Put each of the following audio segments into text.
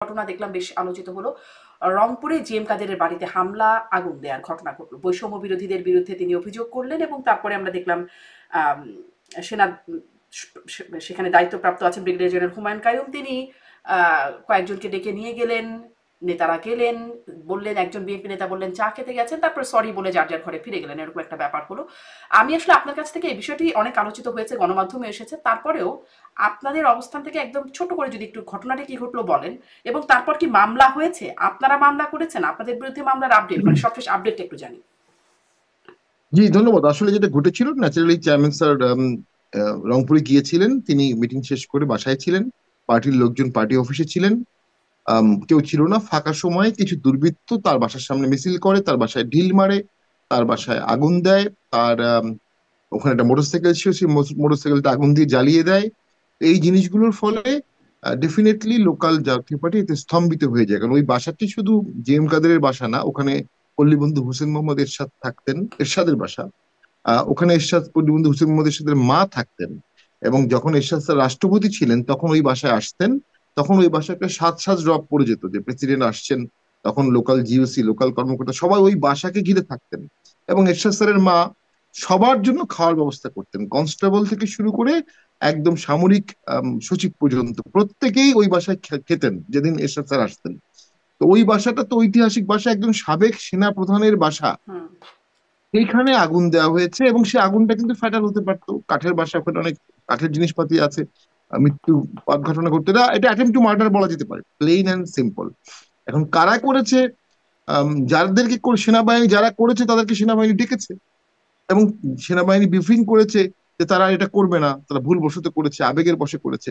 ঘটনা দেখলাম বেশ আলোচিত হলো। রংপুরে জিএম কাদেরের বাড়িতে হামলা, আগুন দেওয়ার ঘটনা ঘটল। বৈষম্য বিরোধীদের বিরুদ্ধে তিনি অভিযোগ করলেন এবং তারপরে আমরা দেখলাম আম সেনা সেখানে দায়িত্বপ্রাপ্ত আছেন ব্রিগেডিয়ার জেনারেল হুমায়ুন কাইয়ুম। তিনি কয়েকজনকে ডেকে নিয়ে গেলেন, নেতারা গেলেন, বললেন, একজন বিএনপি নেতা বললেন চা খেতে গেছেন, তারপর সরি বলে যার যার ঘরে ফিরে গেলেন, এরকম একটা ব্যাপার হলো। আমি আসলে আপনার কাছ থেকে এই বিষয়টি অনেক আলোচিত হয়েছে, গণমাধ্যমে এসেছে, তারপরেও আপনাদের অবস্থান থেকে একদম ছোট করে যদি একটু ঘটনাটি কি ঘটলো বলেন, এবং তারপর কি মামলা হয়েছে, আপনারা মামলা করেছেন, আপনাদের বিরুদ্ধে মামলার আপডেট, মানে সবশেষ আপডেটটা একটু জানি। জি, ধন্যবাদ। আসলে যেটা ঘটেছিল, ন্যাচারালি চেয়ারম্যান স্যার রংপুরে গিয়েছিলেন। তিনি মিটিং শেষ করে বাসায় ছিলেন। পার্টির লোকজন পার্টি অফিসে ছিলেন। কেউ ছিল না। ফাঁকা সময়ে কিছু দুর্বৃত্ত তার বাসার সামনে মিছিল করে, তার বাসায় ঢিল মারে, তার বাসায় আগুন দেয়। তার ওখানে একটা মোটরসাইকেল ছিল, সেই মোটরসাইকেলটা আগুন দিয়ে জ্বালিয়ে দেয়। এই জিনিসগুলোর ফলে ডেফিনেটলি লোকাল জাতীয় পার্টি এতে স্তম্ভিত হয়ে যায়। কারণ ওই বাসাটি শুধু জেএম কাদেরের বাসা না, ওখানে পল্লীবন্ধু হোসেন মোহাম্মদ এরশাদ থাকতেন, এরশাদের বাসা। ওখানে এরশাদ পল্লীবন্ধু হোসেন মোহাম্মদ এরশাদের মা থাকতেন। এবং যখন এরশাদ স্যার রাষ্ট্রপতি ছিলেন তখন ওই বাসায় আসতেন। তখন ওই বাসায় একটা সাজ সাজ রব পড়ে যেত যে প্রেসিডেন্ট আসছেন। তখন লোকাল জিওসি, লোকাল কর্মকর্তা সবাই ওই বাসাকে ঘিরে থাকতেন। এবং এরশাদ স্যারের মা সবার জন্য খাওয়ার ব্যবস্থা করতেন, কনস্টেবল থেকে শুরু করে একদম সামরিক সচিব পর্যন্ত প্রত্যেকেই ওই বাসায় খেতেন যেদিন এরশাদ স্যার আসতেন। তো ওই বাসাটা তো ঐতিহাসিক বাসা, একজন সাবেক সেনা প্রধানের বাসা। হুম। সেইখানে আগুন দেওয়া হয়েছে এবং সে আগুনটা কিন্তু ফ্যাটাল হতে পারতো। কাঠের বাসা, ওখানে অনেক কাঠের জিনিসপাতি আছে। মৃত্যু ঘটনা ঘটতে, এটা অ্যাটেম্প টু মার্ডার বলা যেতে পারে, প্লেন অ্যান্ড সিম্পল। এখন কারা করেছে? যাদেরকে সেনাবাহিনী যারা করেছে তাদেরকে সেনাবাহিনী ডেকেছে এবং সেনাবাহিনী ব্রিফিং করেছে যে তারা এটা করবে না, তারা ভুলবশত করেছে, আবেগের বশে করেছে।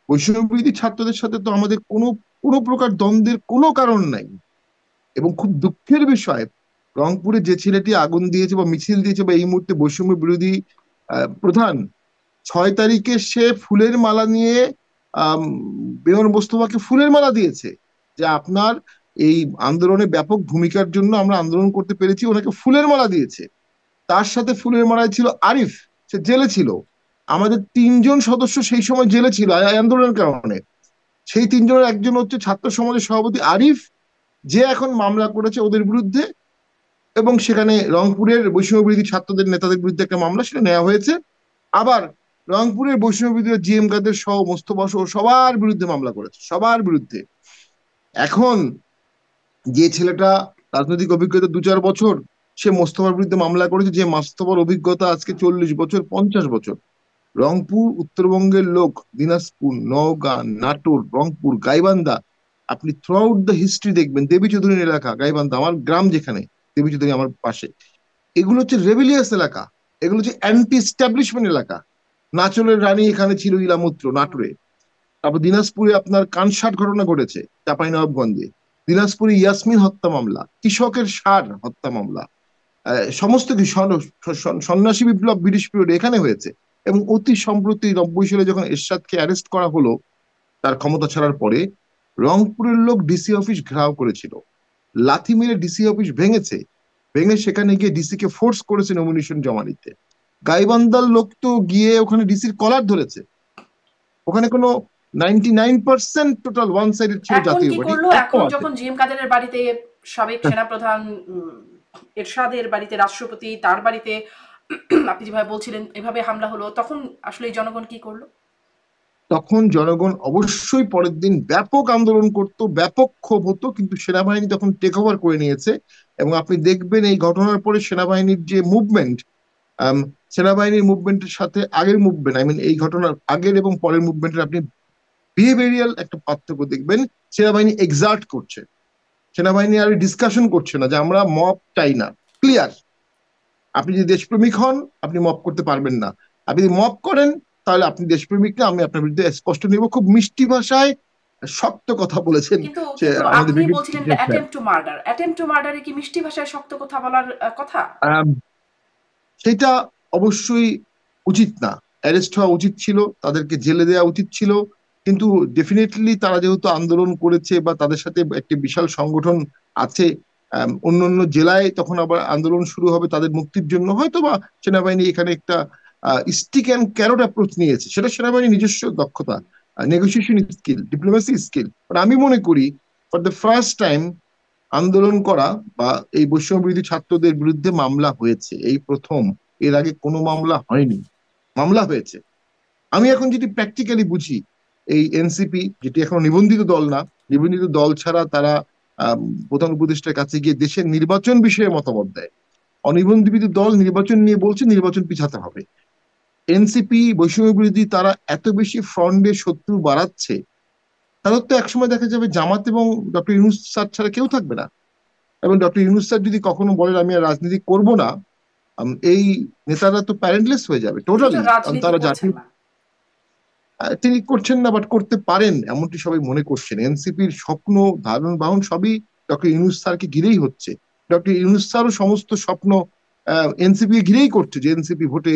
বৈষম্যবিরোধী ছাত্রদের সাথে তো আমাদের কোনো কোনো প্রকার দ্বন্দ্বের কোনো কারণ নাই। এবং খুব দুঃখের বিষয়, রংপুরে যে ছেলেটি আগুন দিয়েছে বা মিছিল দিয়েছে বা এই মুহূর্তে বৈষম্য বিরোধী প্রধান, 6 তারিখে সে ফুলের মালা নিয়ে আহ বেগম মোস্তফাকে ফুলের মালা দিয়েছে। যে আপনার এই আন্দোলনে ব্যাপক ভূমিকার জন্য আমরা আন্দোলন করতে পেরেছি, ওনাকে ফুলের মালা দিয়েছে। তার সাথে ফুলের মালায় ছিল আরিফ, সে জেলে ছিল। আমাদের 3জন সদস্য সেই সময় জেলে ছিল এই আন্দোলনের কারণে। সেই 3জনের একজন হচ্ছে ছাত্র সমাজের সভাপতি আরিফ, যে এখন মামলা করেছে ওদের বিরুদ্ধে। এবং সেখানে রংপুরের বৈষম্য বিরোধী ছাত্রদের নেতাদের বিরুদ্ধে একটা মামলা সেটা নেওয়া হয়েছে। আবার রংপুরের বৈষম্য বিরোধী জিএম কাদের সহ মোস্তফা সহ সবার বিরুদ্ধে মামলা করেছে, সবার বিরুদ্ধে। এখন যে ছেলেটা রাজনৈতিক অভিজ্ঞতা 2-4 বছর, সে মোস্তফার বিরুদ্ধে মামলা করেছে। যে মোস্তফার অভিজ্ঞতা আজকে 40 বছর, 50 বছর। রংপুর, উত্তরবঙ্গের লোক, দিনাজপুর, নওগাঁ, নাটোর, রংপুর, গাইবান্ধা, আপনি থ্রু আউট দ্য হিস্ট্রি দেখবেন, দেবী চৌধুরী এলাকা, গাইবান্ধা আমার গ্রাম যেখানে, দেবী চৌধুরী আমার পাশে, এগুলো হচ্ছে রেভিলিয়াস এলাকা, এগুলো হচ্ছে অ্যান্টি এস্টাবলিশমেন্ট এলাকা। নাচলের রানী এখানে ছিল ইলামুত্র, নাটোরে। তারপর দিনাজপুরে আপনার কানসাট ঘটনা ঘটেছে, চাঁপাইনবাবগঞ্জে। দিনাজপুরে ইয়াসমিন হত্যা মামলা, কৃষকের সার হত্যা মামলা, সমস্ত কিছু সন্ন্যাসী বিপ্লব ব্রিটিশ পিরিয়ড এখানে হয়েছে। এবং অতি সম্প্রতি 90 সালে যখন এরশাদকে অ্যারেস্ট করা হলো তার ক্ষমতা ছাড়ার পরে, রংপুরের লোক ডিসি অফিস ঘেরাও করেছিল, লাথি মেরে ডিসি অফিস ভেঙেছে, ভেঙে সেখানে গিয়ে ডিসি কে ফোর্স করেছে নমিনেশন জমা দিতে। গাইবান্ধার লোক তো গিয়ে ওখানে ডিসির কলার ধরেছে। ওখানে কোনো 99% টোটাল ওয়ান সাইডেড ছিল এখন জাতীয় কি পার্টি, করলো, একটাও এখন আছে। যখন জিএম কাদেরের বাড়িতে সাবেক সেনাপ্রধান এরশাদের বাড়িতে রাষ্ট্রপতি, তার বাড়িতে আপনি যেভাবে বলছিলেন এভাবে হামলা হলো, তখন আসলে এই জনগণ কি করলো? তখন জনগণ অবশ্যই পরের দিন ব্যাপক আন্দোলন করত, ব্যাপক ক্ষোভ হতো, কিন্তু সেনাবাহিনী তখন টেক ওভার করে নিয়েছে। এবং আপনি দেখবেন এই ঘটনার পরে সেনাবাহিনীর যে মুভমেন্ট, সেনাবাহিনীর মুভমেন্টের সাথে আগের মুভমেন্ট, আই মিন এই ঘটনার আগের এবং পরের মুভমেন্টের আপনি বিহেভিয়ারিয়াল একটা পার্থক্য দেখবেন। সেনাবাহিনী এক্সার্ট করছে, সেনাবাহিনী আর ডিসকাশন করছে না যে আমরা মব চাই না, ক্লিয়ার। আপনি যদি দেশপ্রেমিক হন আপনি মব করতে পারবেন না। আপনি যদি মব করেন তাহলে আপনি দেশপ্রেমিক না, আমি আপনার বিরুদ্ধে স্পষ্ট নিব। খুব মিষ্টি ভাষায় শক্ত কথা বলেছেন কিন্তু সে কিন্তু আমাদের আপনি বলছিলেন এটা brigadier. Attempt to murder, attempt to মার্ডারে কি মিষ্টি ভাষায় শক্ত কথা বলার কথা? সেটা অবশ্যই উচিত না। অ্যারেস্ট হওয়া উচিত ছিল, তাদেরকে জেলে দেওয়া উচিত ছিল। কিন্তু ডেফিনেটলি তারা যেহেতু আন্দোলন করেছে বা তাদের সাথে একটি বিশাল সংগঠন আছে, অন্য অন্য জেলায় তখন আবার আন্দোলন শুরু হবে তাদের মুক্তির জন্য, হয়তো বা সেনাবাহিনী এখানে একটা স্টিক অ্যান্ড ক্যারট অ্যাপ্রোচ নিয়েছে, সেটা সেনাবাহিনীর নিজস্ব দক্ষতা। Negotiation skill, diplomacy skill. আমি মনে করি ফর দ্য ফার্স্ট টাইম আন্দোলন করা বা এই বৈষম্য বিরোধী ছাত্রদের বিরুদ্ধে মামলা হয়েছে, এই প্রথম। এর আগে কোনো মামলা হয়নি, মামলা হয়েছে। আমি এখন যদি প্র্যাকটিক্যালি বুঝি, এই এনসিপি যেটি এখন নিবন্ধিত দল না, নিবন্ধিত দল ছাড়া তারা প্রধান উপদেষ্টার কাছে গিয়ে দেশের নির্বাচন বিষয়ে মতামত দেয়। অনিবন্ধিত দল নির্বাচন নিয়ে বলছে নির্বাচন পিছাতে হবে। এনসিপি বৈষম্য বিরোধী তারা এত বেশি ফ্রন্টে শত্রু বাড়াচ্ছে, তাদের তো একসময় দেখা যাবে জামাত এবং ডক্টর ইউনূস স্যার ছাড়া কেউ থাকবে না। এবং ডক্টর ইউনূস স্যার যদি কখনো বলেন আমি আর রাজনীতি করব না, এই নেতারা তো প্যারেন্টলেস হয়ে যাবে তিনি তো টোটালি। কারণ রাজনীতি তারা করছেন জাতীয় না। তিনি করছেন না, বাট করতে পারেন এমনটি সবাই মনে করছেন। এনসিপির স্বপ্ন, ধারণ বাহন সবই ডক্টর ইউনূস স্যারকে ঘিরেই হচ্ছে। ডক্টর ইউনূস স্যারও সমস্ত স্বপ্ন এনসিপি ঘিরেই করছে, যে এনসিপি ভোটে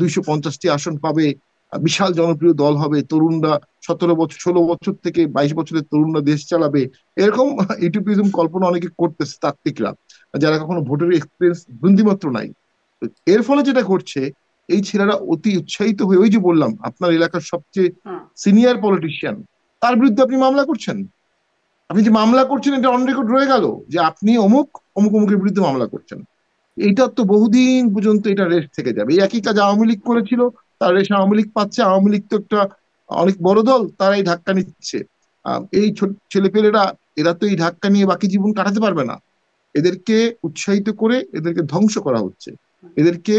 250টি আসন পাবে, বিশাল জনপ্রিয় দল হবে, তরুণরা 17 বছর 16 বছর থেকে 22 বছরের তরুণরা দেশ চালাবে। এরকম ইউটোপিয়াজম কল্পনা অনেকে করতেছে তাত্ত্বিকরা, যারা কখনো ভোটের এক্সপিরিয়েন্স বিন্দুমাত্র নাই। এর ফলে যেটা করছে, এই ছেলেরা অতি উৎসাহিত হয়ে, ওই যে বললাম আপনার এলাকার সবচেয়ে হুম। সিনিয়র পলিটিশিয়ান, তার বিরুদ্ধে আপনি মামলা করছেন। আপনি যে মামলা করছেন এটা অন রেকর্ড রয়ে গেল যে আপনি অমুক অমুক অমুকের বিরুদ্ধে মামলা করছেন। এইটা তো বহুদিন পর্যন্ত এটা রেস্ট থেকে যাবে। এই একই কাজ আওয়ামী লীগ করেছিল, তার রেশ আওয়ামী লীগ পাচ্ছে। আওয়ামী লীগ তো একটা অনেক বড় দল, তারাই ধাক্কা নিচ্ছে। এই ছোট ছেলেপেলেরা, এরা তো এই ধাক্কা নিয়ে বাকি জীবন কাটাতে পারবে না। এদেরকে উৎসাহিত করে এদেরকে ধ্বংস করা হচ্ছে, এদেরকে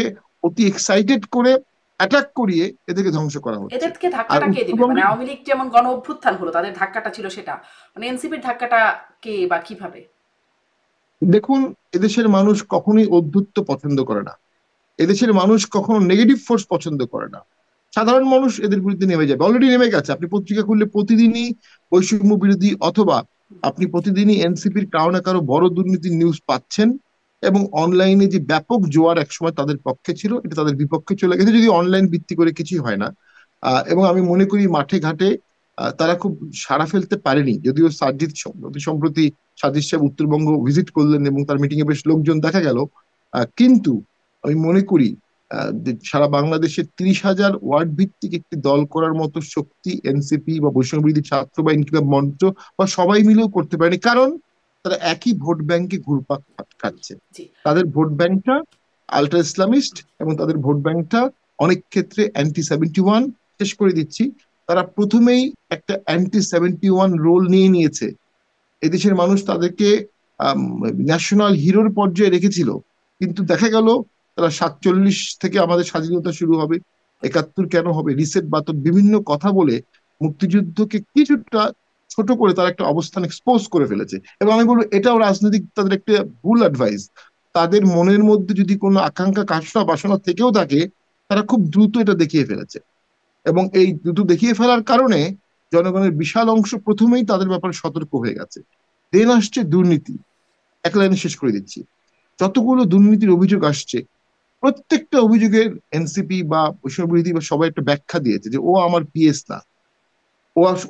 অতি এক্সাইটেড করে অ্যাটাক করিয়ে এদেরকে ধ্বংস করা হচ্ছে। এদেরকে আর ধাক্কাটা কে দিবে? মানে উত্তরবঙ্গে আওয়ামী লীগ যেমন গণ অভ্যুত্থান হলো, তাদের ধাক্কাটা ছিল সেটা। মানে এনসিপির ধাক্কাটা কে বা কিভাবে? দেখুন, এদেশের মানুষ কখনোই অধ্যত্ব পছন্দ করে না, এদেশের মানুষ কখনো নেগেটিভ ফোর্স পছন্দ করে না। সাধারণ মানুষ এদের বিরুদ্ধে নেমে যাবে, অলরেডি নেমে গেছে। আপনি পত্রিকা খুললে প্রতিদিনই বৈষম্য বিরোধী অথবা আপনি প্রতিদিনই এনসিপির কারো না কারো বড় দুর্নীতির নিউজ পাচ্ছেন। এবং অনলাইনে যে ব্যাপক জোয়ার একসময় তাদের পক্ষে ছিল, এটা তাদের বিপক্ষে চলে গেছে, যদি অনলাইন ভিত্তি করে কিছুই হয় না। এবং আমি মনে করি মাঠে ঘাটে তারা খুব সাড়া ফেলতে পারেনি। যদিও সার্জিৎ সম্প্রতি সাজিদ সাহেব উত্তরবঙ্গ ভিজিট করলেন এবং তার মিটিং এ বেশ লোকজন দেখা গেল। কিন্তু আমি মনে করি যে সারা বাংলাদেশের 30,000 ওয়ার্ড ভিত্তিক একটি দল করার মতো শক্তি এনসিপি বা বৈষম্য বিরোধী ছাত্র বা ইনকিলাব মঞ্চ বা সবাই মিলেও করতে পারেনি। কারণ তারা একই ভোট ব্যাংকে ঘুরপাক খাচ্ছে। জি। তাদের ভোট ব্যাংকটা আলট্রা ইসলামিস্ট এবং তাদের ভোট ব্যাংকটা অনেক ক্ষেত্রে অ্যান্টি 71। শেষ করে দিচ্ছি, তারা প্রথমেই একটা অ্যান্টি 71 রোল নিয়ে নিয়েছে। এদেশের মানুষ তাদেরকে ন্যাশনাল হিরোর পর্যায়ে রেখেছিল, কিন্তু দেখা গেল তারা 47 থেকে আমাদের স্বাধীনতা শুরু হবে, 71 কেন হবে, রিসেট বাতন বিভিন্ন কথা বলে মুক্তিযুদ্ধকে কিছুটা ছোট করে তারা একটা অবস্থান এক্সপোজ করে ফেলেছে। এবং আমি বলবো এটাও রাজনৈতিক তাদের একটা ভুল অ্যাডভাইস। তাদের মনের মধ্যে যদি কোনো আকাঙ্ক্ষা কামনা বাসনা থেকেও থাকে, তারা খুব দ্রুত এটা দেখিয়ে ফেলেছে। এবং এই দ্রুত দেখিয়ে ফেলার কারণে জনগণের বিশাল অংশ প্রথমেই তাদের ব্যাপারে সতর্ক হয়ে গেছে। দেন আসছে দুর্নীতি। এক লাইনে শেষ করে দিচ্ছি, যতগুলো দুর্নীতির অভিযোগ আসছে, প্রত্যেকটা অভিযোগের এনসিপি বা বৈষম্য বিরোধী বা সবাই একটা ব্যাখ্যা দিয়েছে যে ও আমার পিএস না,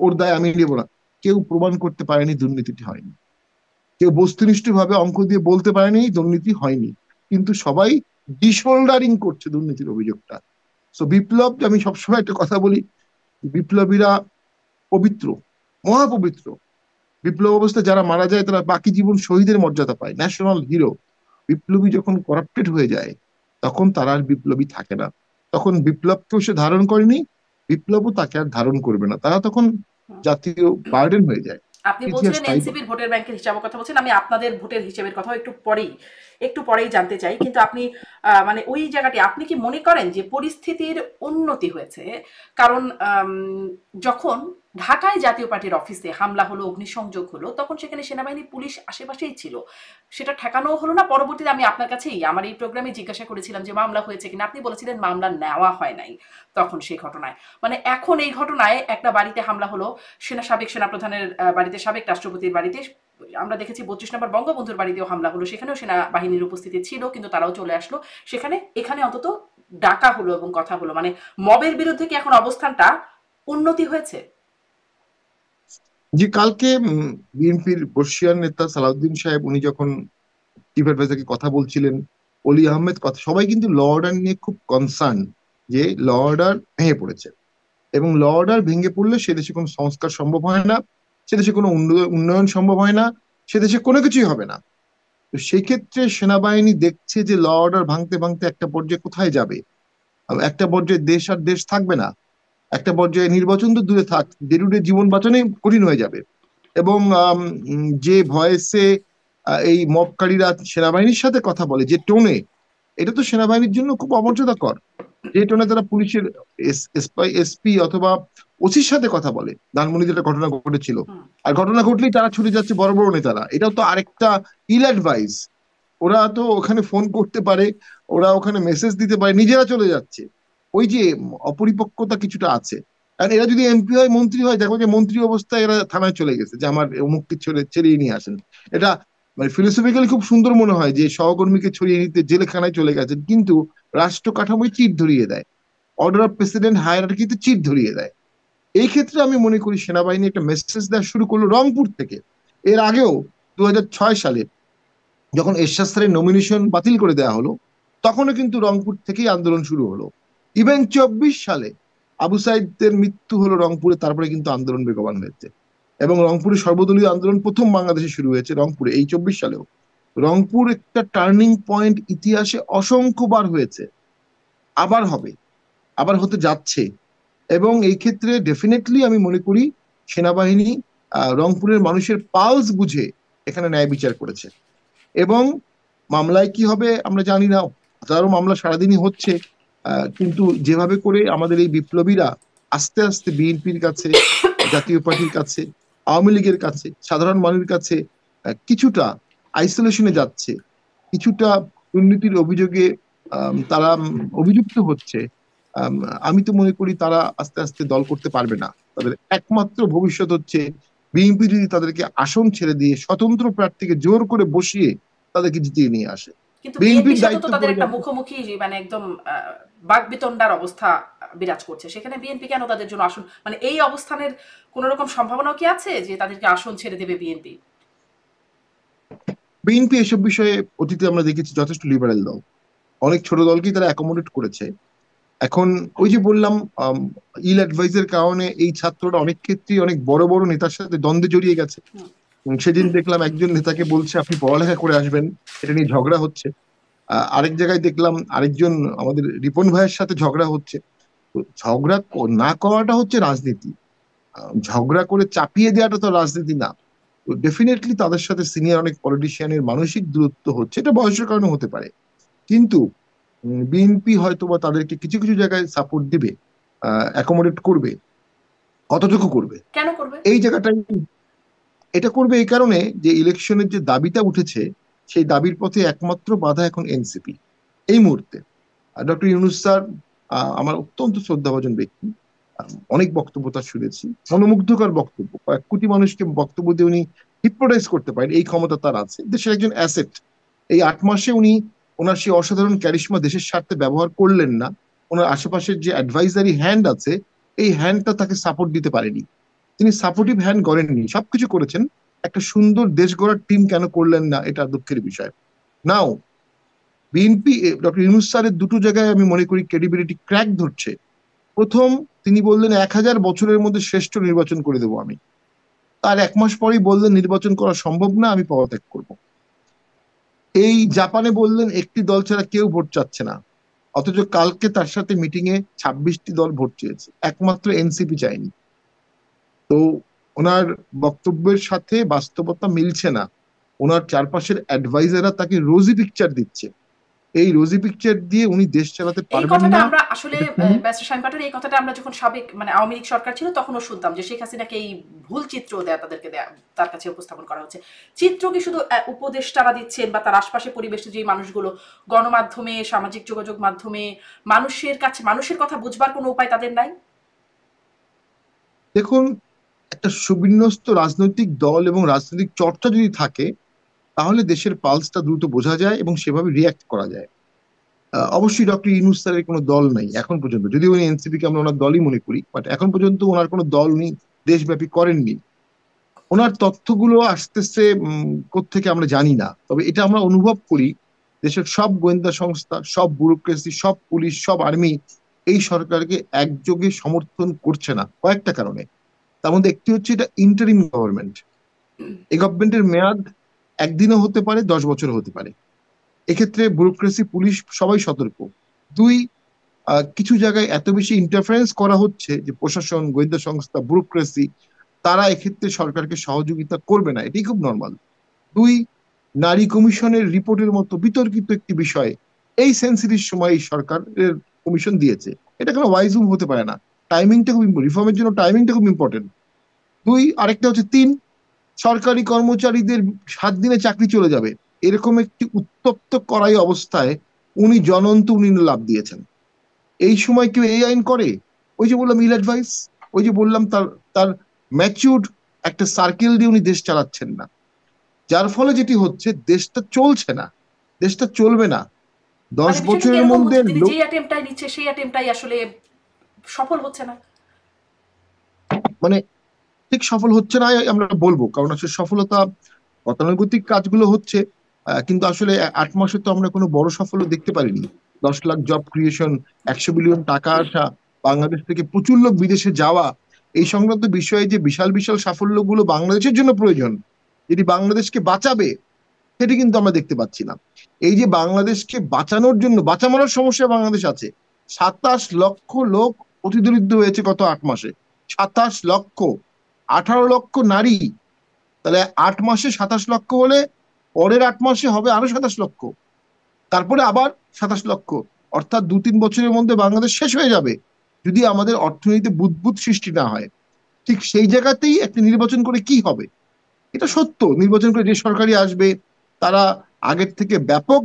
ওর দায় আমি নেব না। কেউ প্রমাণ করতে পারেনি দুর্নীতিটি হয়নি, কেউ বস্তুনিষ্ঠভাবে অঙ্ক দিয়ে বলতে পারেনি দুর্নীতি হয়নি। কিন্তু সবাই ডিশোল্ডারিং করছে দুর্নীতির অভিযোগটা। সো বিপ্লব, আমি সবসময় একটা কথা বলি, বিপ্লবীরা পবিত্র, মহাপবিত্র। বিপ্লব অবস্থায় যারা মারা যায় তারা বাকি জীবন শহীদের মর্যাদা পায়, ন্যাশনাল হিরো। বিপ্লবী যখন করাপ্টেড হয়ে যায়, তখন তারা আর বিপ্লবী থাকে না। তখন বিপ্লবকেও সে ধারণ করেনি, বিপ্লবও তাকে আর ধারণ করবে না। তারা তখন জাতীয় বার্ডেন হয়ে যায়। আপনি ইতিহাস বলছিলেন তাই বলে। এনসিপির ভোটের ব্যাংকের হিসাবের কথা বলছেন, আমি আপনাদের ভোটের হিসেবের কথাও একটু পরেই জানতে চাই। কিন্তু আপনি মানে ওই জায়গাটি আপনি কি মনে করেন যে পরিস্থিতির উন্নতি হয়েছে? কারণ যখন ঢাকায় জাতীয় পার্টির অফিসে হামলা হলো, অগ্নিসংযোগ হলো, তখন সেখানে সেনাবাহিনী পুলিশ আশেপাশেই ছিল, সেটা ঠেকানো হলো না। পরবর্তীতে আমি আপনার কাছেই আমার এই প্রোগ্রামে জিজ্ঞাসা করেছিলাম যে মামলা হয়েছে কিনা, আপনি বলেছিলেন মামলা নেওয়া হয় নাই তখন সেই ঘটনায়। মানে এখন এই ঘটনায় একটা বাড়িতে হামলা হলো, সাবেক সেনাপ্রধানের বাড়িতে, সাবেক রাষ্ট্রপতির বাড়িতে, আমরা দেখেছি 32 নম্বর বঙ্গবন্ধুর বাড়িতেও হামলা হলো, সেখানেও সেনাবাহিনীর উপস্থিতি ছিল, কিন্তু তারাও চলে আসলো সেখানে। এখানে অন্তত ডাকা হলো এবং কথা হলো। মানে মবের বিরুদ্ধে কি এখন অবস্থানটা উন্নতি হয়েছে? যে কালকে বিএনপির বর্ষিয়ান নেতা সালাউদ্দিন সাহেব উনি যখন চিফ অ্যাডভাইজারকে কথা বলছিলেন, অলি আহমেদ কথা, সবাই কিন্তু ল অর্ডার নিয়ে খুব কনসার্ন, যে ল অর্ডার ভেঙে পড়েছে। এবং ল অর্ডার ভেঙে পড়লে সে দেশে কোনো সংস্কার সম্ভব হয় না, সে দেশে কোনো উন্নয়ন সম্ভব হয় না, সে দেশে কোনো কিছুই হবে না। তো সেই ক্ষেত্রে সেনাবাহিনী দেখছে যে ল অর্ডার ভাঙতে ভাঙতে একটা পর্যায়ে কোথায় যাবে। একটা পর্যায়ে দেশ আর দেশ থাকবে না, একটা পর্যায়ে নির্বাচন তো দূরে থাক, ডে জীবন বাঁচানোই কঠিন হয়ে যাবে। এবং যে ভয়েসে এই মবকারীরা সেনাবাহিনীর সাথে কথা বলে, যে টোনে, এটা তো সেনাবাহিনীর জন্য খুব অমর্যাদাকর। যে টোনে তারা পুলিশের এসপি অথবা ওসির সাথে কথা বলে, ধানমন্ডিতে একটা ঘটনা ঘটেছিল, হুম। আর ঘটনা ঘটলেই তারা ছুটে যাচ্ছে বড় বড় নেতারা। এটাও তো আরেকটা ইল অ্যাডভাইস। ওরা তো ওখানে ফোন করতে পারে, ওরা ওখানে মেসেজ দিতে পারে, নিজেরা চলে যাচ্ছে। ওই যে অপরিপক্কতা কিছুটা আছে। আর এরা যদি এমপি হয়, মন্ত্রী হয়, দেখো যে মন্ত্রী অবস্থায় এরা থানায় চলে গেছে যে আমার অমুককে ছেড়িয়ে নিয়ে আসেন। এটা মানে ফিলোসফিক্যালি খুব সুন্দর মনে হয় যে সহকর্মীকে ছড়িয়ে নিতে জেলখানায় চলে গেছেন, কিন্তু রাষ্ট্র কাঠামোয় চিট ধরিয়ে দেয়, অর্ডার অফ প্রেসিডেন্ট হায়ারার্কিতে চিট ধরিয়ে দেয়। এই ক্ষেত্রে আমি মনে করি সেনাবাহিনী একটা মেসেজ দেওয়া শুরু করলো রংপুর থেকে। এর আগেও 2006 সালে যখন এরশাদ স্যারের নমিনেশন বাতিল করে দেওয়া হলো, তখনও কিন্তু রংপুর থেকেই আন্দোলন শুরু হলো। ইভেন 24 সালে আবু সাইদের মৃত্যু হলো রংপুরে, তারপরে কিন্তু আন্দোলন বেগবান হয়েছে। এবং রংপুরে সর্বদলীয় আন্দোলন প্রথম বাংলাদেশে শুরু হয়েছে রংপুরে, এই 24 সালেও। রংপুর একটা টার্নিং পয়েন্ট, ইতিহাসে অসংখ্যবার হয়েছে, আবার হবে, আবার হতে যাচ্ছে। এবং এই ক্ষেত্রে ডেফিনেটলি আমি মনে করি সেনাবাহিনী রংপুরের মানুষের পালস বুঝে এখানে ন্যায় বিচার করেছে। এবং মামলায় কি হবে আমরা জানি না, হাজারো মামলা সারাদিনই হচ্ছে। কিন্তু যেভাবে করে আমাদের এই বিপ্লবীরা আস্তে আস্তে বিএনপির কাছে, জাতীয় পার্টির কাছে, আওয়ামী লীগের কাছে, সাধারণ মানুষের কাছে কিছুটা আইসোলেশনে যাচ্ছে, কিছুটা দুর্নীতির অভিযোগে তারা অভিযুক্ত হচ্ছে। আম, আমি তো মনে করি তারা আস্তে আস্তে দল করতে পারবে না। তাদের একমাত্র ভবিষ্যৎ হচ্ছে বিএনপি যদি তাদেরকে আসন ছেড়ে দিয়ে স্বতন্ত্র প্রার্থীকে জোর করে বসিয়ে তাদেরকে জিতিয়ে নিয়ে আসে। কিন্তু বিএনপির বিএনপির সাথে তো দায়িত্ব তাদের পড়ে একটা যাবে। মুখোমুখি মানে একদম বাকবিতণ্ডার অবস্থা বিরাজ করছে, সেখানে বিএনপি কেন তাদের জন্য আসন, মানে এই অবস্থানের কোন রকম সম্ভাবনাও কি আছে যে তাদেরকে আসন ছেড়ে দেবে বিএনপি? বিএনপি এসব বিষয়ে অতীতে আমরা দেখেছি যথেষ্ট লিবারেল দল, অনেক ছোট দলকেই তারা অ্যাকোমোডেট করেছে। এখন ওই যে বললাম, ইল অ্যাডভাইসের কারণে এই ছাত্ররা অনেক ক্ষেত্রেই অনেক বড় বড় নেতার সাথে দ্বন্দ্বে জড়িয়ে গেছে। সেদিন দেখলাম একজন নেতাকে বলছে আপনি পড়ালেখা করে আসবেন, এটা নিয়ে ঝগড়া হচ্ছে। আরেক জায়গায় দেখলাম আরেকজন আমাদের রিপন ভাইয়ের সাথে ঝগড়া হচ্ছে। তো ঝগড়া না করাটা হচ্ছে রাজনীতি, ঝগড়া করে চাপিয়ে দেওয়াটা তো রাজনীতি না। তো ডেফিনেটলি তাদের সাথে সিনিয়র অনেক পলিটিশিয়ানের মানসিক দূরত্ব হচ্ছে, এটা বয়সের কারণে হতে পারে। কিন্তু বিএনপি হয়তো বা তাদেরকে কিছু কিছু জায়গায় সাপোর্ট দিবে, অ্যাকোমোডেট করবে। কতটুকু করবে কেন করবে? এই জায়গাটাই, এটা করবে এই কারণে যে ইলেকশনের যে দাবিটা উঠেছে, সেই দাবির পথে একমাত্র বাধা এখন এনসিপি এই মুহূর্তে। ডক্টর ইউনূস স্যার আমার অত্যন্ত শ্রদ্ধাভাজন ব্যক্তি। অনেক বক্তব্য তার শুনেছি, মনোমুগ্ধকর বক্তব্য, কয়েক কোটি মানুষকে বক্তব্য দিয়ে উনি হিপনোটাইজ করতে পারেন, এই ক্ষমতা তার আছে, দেশের একজন অ্যাসেট। এই 8 মাসে উনি ওনার সেই অসাধারণ ক্যারিশমা দেশের স্বার্থে ব্যবহার করলেন না। ওনার আশেপাশের যে অ্যাডভাইজারি হ্যান্ড আছে, এই হ্যান্ডটা তাকে সাপোর্ট দিতে পারেনি। তিনি সাপোর্টিভ হ্যান্ড গড়েননি, সবকিছু করেছেন, একটা সুন্দর দেশ গড়ার টিম কেন করলেন না, এটা দুঃখের বিষয়। নাও বিএনপি ডক্টর ইউনূস স্যারের দুটো জায়গায় আমি মনে করি ক্রেডিবিলিটি ক্র্যাক ধরছে। প্রথম, তিনি বললেন 1000 বছরের মধ্যে শ্রেষ্ঠ নির্বাচন করে দেবো আমি। তার 1 মাস পরেই বললেন নির্বাচন করা সম্ভব না, আমি পদত্যাগ করব। এই জাপানে বললেন একটি দল ছাড়া কেউ ভোট চাচ্ছে না, অথচ কালকে তার সাথে মিটিং এ 26টি দল ভোট চেয়েছে, একমাত্র এনসিপি চায়নি। তো ওনার বক্তব্যের সাথে বাস্তবতা মিলছে না। ওনার চারপাশের অ্যাডভাইজাররা তাকে রোজি পিকচার দিচ্ছে, এই রোজি পিকচার দিয়ে উনি দেশ চালাতে এই পারবেন কথাটা না। আমরা আসলে এটা তিনি ব্যারিস্টার শামীম পাটোয়ারি, এই কথাটা আমরা যখন সাবেক মানে আওয়ামী লীগ সরকার ছিল তখনও শুনতাম যে শেখ হাসিনাকে এই ভুল চিত্র দেয়া তাদেরকে দেয়া তার কাছে উপস্থাপন করা হচ্ছে। চিত্র কি শুধু উপদেষ্টারা দিচ্ছেন বা তার আশপাশে পরিবেশে যে মানুষগুলো গণমাধ্যমে, সামাজিক যোগাযোগ মাধ্যমে মানুষের কাছে মানুষের কথা বুঝবার কোনো উপায় তাদের নাই? দেখুন, একটা সুবিন্যস্ত রাজনৈতিক দল এবং রাজনৈতিক চর্চা যদি থাকে, তাহলে দেশের পালসটা দ্রুত বোঝা যায় এবং সেভাবে রিয়াক্ট করা যায়। অবশ্যই ডক্টর ইউনূস স্যারের কোনো দল নাই এখন পর্যন্ত, যদিও উনি এনসিপি কে আমরা ওনার দলই মনে করি, বাট এখন পর্যন্ত ওনার কোনো দল উনি দেশব্যাপী করেননি। ওনার তথ্যগুলো আসতেছে কোত্থেকে আমরা জানি না, তবে এটা আমরা অনুভব করি দেশের সব গোয়েন্দা সংস্থা, সব ব্যুরোক্রেসি, সব পুলিশ, সব আর্মি এই সরকারকে একযোগে সমর্থন করছে না কয়েকটা কারণে। তার মধ্যে একটি হচ্ছে এটা ইন্টারিম গভর্নমেন্ট। এই গভর্নমেন্টের মেয়াদ একদিনও হতে পারে, 10 বছর হতে পারে। এক্ষেত্রে ব্যুরোক্রেসি, পুলিশ সবাই সতর্ক। দুই, কিছু জায়গায় এত বেশি ইন্টারফারেন্স করা হচ্ছে যে প্রশাসন, গোয়েন্দা সংস্থা, ব্যুরোক্রেসি তারা এক্ষেত্রে সরকারকে সহযোগিতা করবে না, এটাই খুব নর্মাল। দুই, নারী কমিশনের রিপোর্টের মতো বিতর্কিত একটি বিষয় এই সেন্সিটিভ সময় এই সরকারের কমিশন দিয়েছে, এটা কোনো ওয়াইজুম হতে পারে না। টাইমিংটা খুব রিফর্মের জন্য টাইমিংটা খুব ইম্পর্টেন্ট। দুই, আরেকটা হচ্ছে তিন, সরকারি কর্মচারীদের 7 দিনে চাকরি চলে যাবে এরকম একটি উত্তপ্ত করাই অবস্থায় উনি লাভ দিয়েছেন। এই সময় কেউ এই আইন করে? ওই যে বললাম ইল অ্যাডভাইস, ওই যে বললাম তার তার ম্যাচিউরড একটা সার্কেল দিয়ে উনি দেশ চালাচ্ছেন না, যার ফলে যেটি হচ্ছে দেশটা চলছে না, দেশটা চলবে না। দশ মানে বিষয়টা কি বছরের এরকম মধ্যে হচ্ছে তিনি লোক যেই অ্যাটেম্পটাই নিচ্ছে সেই অ্যাটেম্পটাই আসলে সফল হচ্ছে না? মানে ঠিক সফল হচ্ছে না আমরা বলবো, কারণ আসলে সফলতা গতানুগতিক কাজগুলো হচ্ছে, কিন্তু আসলে 8 মাসে তো আমরা কোনো বড় সাফল্য দেখতে পারিনি। 10 লাখ জব ক্রিয়েশন, 100 বিলিয়ন টাকা আসা, বাংলাদেশ থেকে প্রচুর লোক বিদেশে যাওয়া, এই সংক্রান্ত বিষয়ে যে বিশাল বিশাল সাফল্যগুলো বাংলাদেশের জন্য প্রয়োজন, যেটি বাংলাদেশকে বাঁচাবে, সেটি কিন্তু আমরা দেখতে পাচ্ছি না। এই যে বাংলাদেশকে বাঁচানোর জন্য, বাঁচা মরার সমস্যা বাংলাদেশ আছে। 27 লক্ষ লোক অতিদরিদ্র হয়েছে গত 8 মাসে। 27 লক্ষ, 18 লক্ষ নারী। তাহলে 8 মাসে 27 লক্ষ হলে পরের 8 মাসে হবে আরো 27 লক্ষ, তারপরে আবার 27 লক্ষ। অর্থাৎ 2-3 বছরের মধ্যে বাংলাদেশ শেষ হয়ে যাবে যদি আমাদের অর্থনীতিতে বুদবুদ সৃষ্টি না হয়। ঠিক সেই জায়গাতেই একটা নির্বাচন করে কি হবে? এটা সত্য, নির্বাচন করে যে সরকারই আসবে তারা আগের থেকে ব্যাপক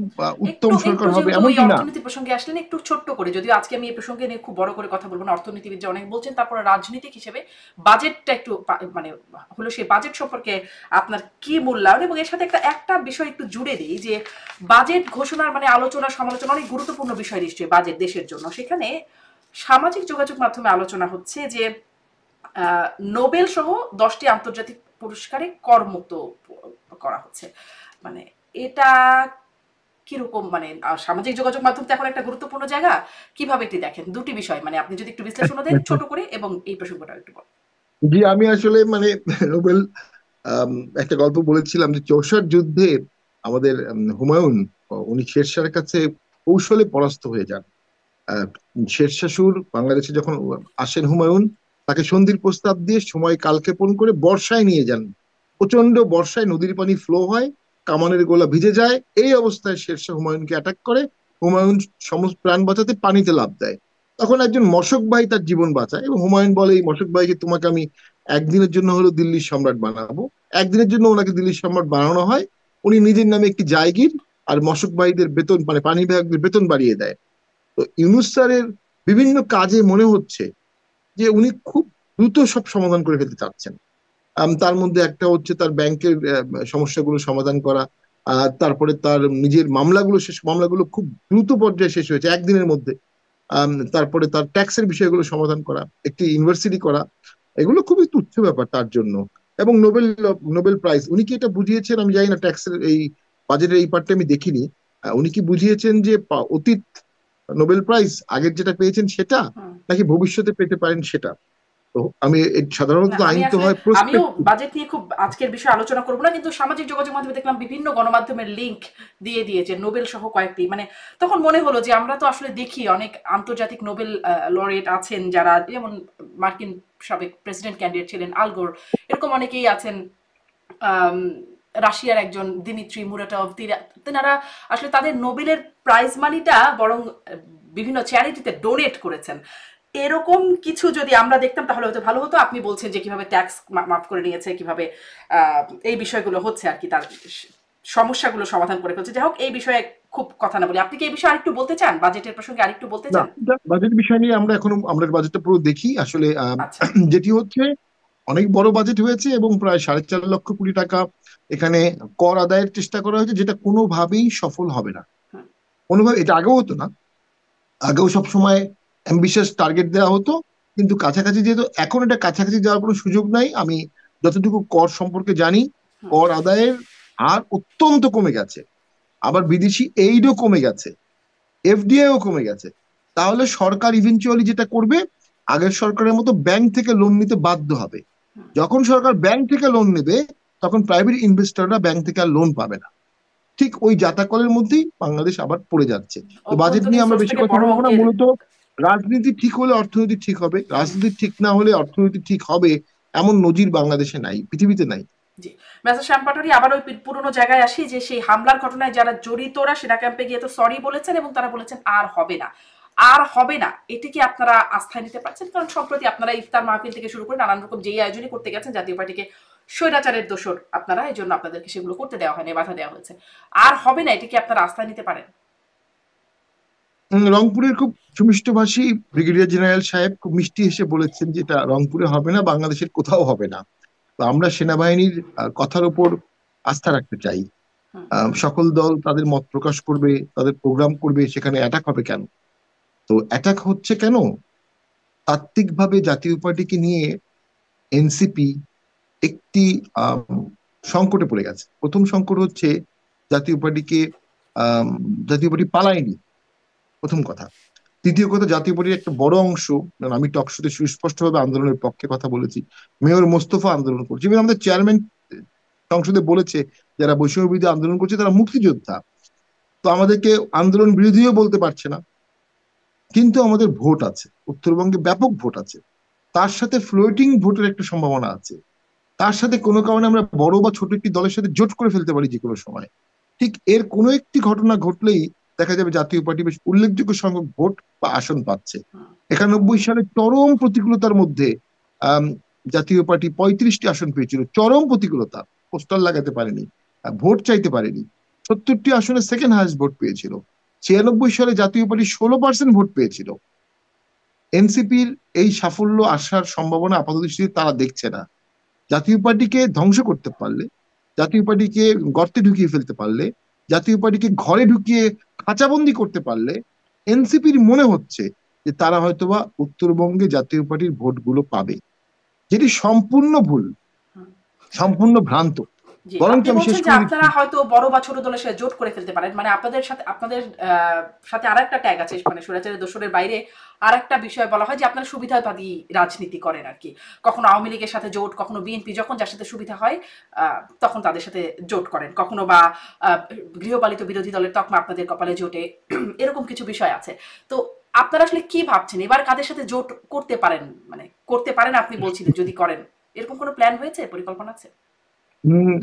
উত্তম একটু একটু সরকার হবে যেহেতু এই এমনটি না। অর্থনীতির প্রসঙ্গে আসলেন, একটু ছোট্ট করে, যদিও আজকে আমি এই প্রসঙ্গে নিয়ে খুব বড় করে কথা বলবো না, অর্থনীতিবিদ যে অনেক বলছেন, তারপরে রাজনীতিক হিসেবে বাজেটটা একটু মানে হলো সেই বাজেট সম্পর্কে আপনার কি মূল্যায়ন, এবং এর সাথে একটা একটা বিষয় একটু জুড়ে দিই যে বাজেট ঘোষণার মানে আলোচনা সমালোচনা অনেক গুরুত্বপূর্ণ বিষয় নিশ্চয়ই বাজেট দেশের জন্য। সেখানে সামাজিক যোগাযোগ মাধ্যমে আলোচনা হচ্ছে যে নোবেল সহ 10টি আন্তর্জাতিক পুরস্কারে করমুক্ত করা হচ্ছে। মানে এটা কিরকম, মানে সামাজিক যোগাযোগ মাধ্যম তো এখন একটা গুরুত্বপূর্ণ জায়গা, কিভাবে এটি দেখেন? দুটি বিষয়, মানে আপনি যদি একটু বিশ্লেষণ দেন ছোট করে, এবং এই প্রসঙ্গটা একটু বলেন। জি, আমি আসলে নোবেল, আম, একটা গল্প বলেছিলাম যে চৌসার যুদ্ধে আমাদের হুমায়ুন, উনি শেরশাহর কাছে কৌশলে পরাস্ত হয়ে যান। আহ, শেরশাহ সুর বাংলাদেশে যখন আসেন, হুমায়ুন তাকে সন্ধির প্রস্তাব দিয়ে সময় কালক্ষেপণ করে বর্ষায় নিয়ে যান। প্রচন্ড বর্ষায় নদীর পানি ফ্লো হয়, কামানের গোলা ভিজে যায়, এই অবস্থায় শেরশাহ হুমায়ুনকে অ্যাটাক করে। হুমায়ুন সমস্ত প্রাণ বাঁচাতে পানিতে লাফ দেয়। তখন একজন মশক ভাই তার জীবন বাঁচায় এবং হুমায়ুন বলে এই মশক ভাইকে, তোমাকে আমি একদিনের জন্য হলো দিল্লির সম্রাট বানাবো। একদিনের জন্য ওনাকে দিল্লির সম্রাট বানানো হয়। উনি নিজের নামে একটি জায়গির আর মশক ভাইদের বেতন, পানি বিভাগের বেতন বাড়িয়ে দেয়। তো ইউনুস স্যারের বিভিন্ন কাজে মনে হচ্ছে যে উনি খুব দ্রুত সব সমাধান করে ফেলতে চাচ্ছেন। তার মধ্যে একটা হচ্ছে তার ব্যাংকের সমস্যাগুলো সমাধান করা, তারপরে তার নিজের মামলাগুলো খুব দ্রুত পর্যায়ে শেষ হয়েছে একদিনের মধ্যে। তারপরে তার ট্যাক্সের বিষয়গুলো সমাধান করা, একটি ইউনিভার্সিটি করা, এগুলো খুবই তুচ্ছ ব্যাপার তার জন্য। এবং নোবেল নোবেল প্রাইজ উনি কি এটা বুঝিয়েছেন আমি জানি না, ট্যাক্সের এই বাজেটের এই পার্টটা আমি দেখিনি। উনি কি বুঝিয়েছেন যে অতীত নোবেল প্রাইজ আগের যেটা পেয়েছেন সেটা, হুম। নাকি ভবিষ্যতে পেতে পারেন সেটা? তো আমি না, সাধারণত আমি আইন তো আসলে হয় আমিও প্রসপেক্টিভ। বাজেট নিয়ে খুব আজকের বিষয়ে আলোচনা করবো না, কিন্তু সামাজিক যোগাযোগ মাধ্যমে দেখলাম বিভিন্ন গণমাধ্যমের লিংক দিয়ে দিয়েছে নোবেল সহ কয়েকটি, মানে তখন মনে হলো যে আমরা তো আসলে দেখি অনেক আন্তর্জাতিক নোবেল লরেট আছেন যারা, যেমন মার্কিন সাবেক প্রেসিডেন্ট ক্যান্ডিডেট ছিলেন আল গোর, এরকম অনেকেই আছেন। আম, রাশিয়ার একজন দিমিত্রি মুরাটভ, তেনারা আসলে তাদের নোবেলের প্রাইজ মানিটা বরং বিভিন্ন চ্যারিটিতে ডোনেট করেছেন। এরকম কিছু যদি আমরা দেখতাম তাহলে হয়তো ভালো হতো। আপনি বলছেন যে কিভাবে ট্যাক্স মাফ করে নিয়েছে, কিভাবে এই বিষয়গুলো হচ্ছে আর কি, তার সমস্যাগুলো সমাধান করে ফেলছে। যাই হোক, এই বিষয়ে খুব কথা না বলি, আপনি কি এই বিষয়ে আরেকটু বলতে চান, বাজেটের প্রসঙ্গে আরেকটু বলতে না, চান? বাজেট বিষয় নিয়ে আমরা বাজেটটা পুরো দেখি আসলে। আচ্ছা। যেটি হচ্ছে অনেক বড় বাজেট হয়েছে এবং প্রায় 4.5 লক্ষ কোটি টাকা এখানে কর আদায়ের চেষ্টা করা হয়েছে, যেটা কোনোভাবেই সফল হবে না। হুম। কোনোভাবে, এটা আগেও হতো না, আগেও সবসময় অ্যাম্বিশিয়াস টার্গেট দেওয়া হতো, কিন্তু কাছাকাছি যেহেতু, এখন এটা কাছাকাছি যাওয়ার কোনো সুযোগ নাই। আমি যতটুকু কর সম্পর্কে জানি, হুম। কর আদায়ের হার অত্যন্ত কমে গেছে। আবার বিদেশি এইডও কমে গেছে, এফডিআইও কমে গেছে। তাহলে সরকার ইভেনচুয়ালি যেটা করবে, আগের সরকারের মতো ব্যাংক থেকে লোন নিতে বাধ্য হবে। যখন সরকার ব্যাংক থেকে লোন নেবে, তখন প্রাইভেট ইনভেস্টররা ব্যাংক থেকে আর লোন পাবে না। ঠিক ওই জাতাকলের মধ্যেই বাংলাদেশ আবার পড়ে যাচ্ছে। তো বাজেট অভ্যন্তরীণ নিয়ে আমরা সোর্স বেশি থেকে কথা বড় বলবো না, অঙ্কের। মূলত রাজনীতি ঠিক হলে অর্থনীতি ঠিক হবে, রাজনীতি ঠিক না হলে অর্থনীতি ঠিক হবে এমন নজির বাংলাদেশে নাই, পৃথিবীতে নাই। জি, মেসার শ্যাম পাটোয়ারি, আবার ওই পুরনো জায়গায় আসি যে সেই হামলার ঘটনায় যারা জড়িতরা সেনা ক্যাম্পে গিয়ে তো সরি বলেছেন এবং তারা বলেছেন আর হবে না, আর হবে না। এটি কি আপনারা আস্থায় নিতে পারছেন? কারণ সম্প্রতি আপনারা ইফতার মাহফিল থেকে শুরু করে নানান রকম যেই আয়োজনই করতে গেছেন জাতীয় পার্টিকে স্বৈরাচারের দোষর আপনারা, এই জন্য আপনাদেরকে সেগুলো করতে দেওয়া হয়নি, বাধা দেওয়া হয়েছে। আর হবে না, এটি কি আপনারা আস্থায় নিতে পারেন? রংপুরের খুব সুমিষ্টভাষী ব্রিগেডিয়ার জেনারেল সাহেব খুব মিষ্টি হেসে বলেছেন যে এটা রংপুরে হবে না, বাংলাদেশের কোথাও হবে না। তো আমরা সেনাবাহিনীর কথার উপর আস্থা রাখতে চাই। হুম। সকল দল তাদের মত প্রকাশ করবে, তাদের প্রোগ্রাম করবে, সেখানে অ্যাটাক হবে কেন? তো অ্যাটাক হচ্ছে কেন? তাত্ত্বিকভাবে জাতীয় পার্টিকে নিয়ে এনসিপি একটি আম, সংকটে পড়ে গেছে। প্রথম সংকট হচ্ছে জাতীয় পার্টিকে আম, জাতীয় পার্টি পালায়নি, প্রথম কথা। দ্বিতীয় কথা, জাতীয় পার্টির একটা বড় অংশ, কারণ আমি টকশোতে সুস্পষ্টভাবে আন্দোলনের পক্ষে কথা বলেছি, মেয়র মোস্তফা আন্দোলন করছে, এবং আমাদের চেয়ারম্যান সংসদে বলেছে যারা বৈষম্য বিরোধী আন্দোলন করছে তারা মুক্তিযোদ্ধা। তো আমাদেরকে আন্দোলন বিরোধীও বলতে পারছে না। কিন্তু আমাদের ভোট আছে, উত্তরবঙ্গে ব্যাপক ভোট আছে, তার সাথে ফ্লোটিং ভোটের একটা সম্ভাবনা আছে, তার সাথে কোনো কারণে আমরা বড় বা ছোট একটি দলের সাথে জোট করে ফেলতে পারি যে কোনো সময়। ঠিক এর কোনো একটি ঘটনা ঘটলেই দেখা যাবে জাতীয় পার্টি বেশ উল্লেখযোগ্য সংখ্যক ভোট বা আসন পাচ্ছে। 91 সালে চরম প্রতিকূলতার মধ্যে আহ জাতীয় পার্টি 35টি আসন পেয়েছিল, চরম প্রতিকূলতা, পোস্টার লাগাতে পারেনি, ভোট চাইতে পারেনি। 70টি আসনে সেকেন্ড হাইয়েস্ট ভোট পেয়েছিল। 96 সালে জাতীয় পার্টি 16% ভোট পেয়েছিল। এনসিপির এই সাফল্য আসার সম্ভাবনা আপাত দৃষ্টিতে তারা দেখছে না। জাতীয় পার্টিকে ধ্বংস করতে পারলে, জাতীয় পার্টিকে গর্তে ঢুকিয়ে ফেলতে পারলে, জাতীয় পার্টিকে ঘরে ঢুকিয়ে খাঁচাবন্দি করতে পারলে এনসিপির মনে হচ্ছে যে তারা হয়তোবা উত্তরবঙ্গে জাতীয় পার্টির ভোটগুলো পাবে, যেটি সম্পূর্ণ ভুল, সম্পূর্ণ ভ্রান্ত। জি, বরঞ্চ আপনি আমি শেষ বলছেন যে করে দিচ্ছি। আপনারা হয়তো বড় বা ছোট দলের সাথে জোট করে ফেলতে পারেন, মানে আপনাদের সাথে সাথে আরেকটা ট্যাগ আছে, মানে স্বৈরাচারের দোসরের বাইরে আরেকটা বিষয় বলা হয় যে আপনারা সুবিধাবাদী রাজনীতি করেন আর কি। কখনো আওয়ামী লীগের সাথে জোট, কখনো বিএনপি, যখন যার সাথে সুবিধা হয় তখন তাদের সাথে জোট করেন, কখনো বা গৃহপালিত বিরোধী দলের তকমা আপনাদের কপালে জোটে, এরকম কিছু বিষয় আছে। তো আপনারা আসলে কি ভাবছেন এবার কাদের সাথে জোট করতে পারেন, মানে করতে পারেন আপনি বলছিলেন যদি করেন, এরকম কোনো প্ল্যান হয়েছে, পরিকল্পনা আছে? উম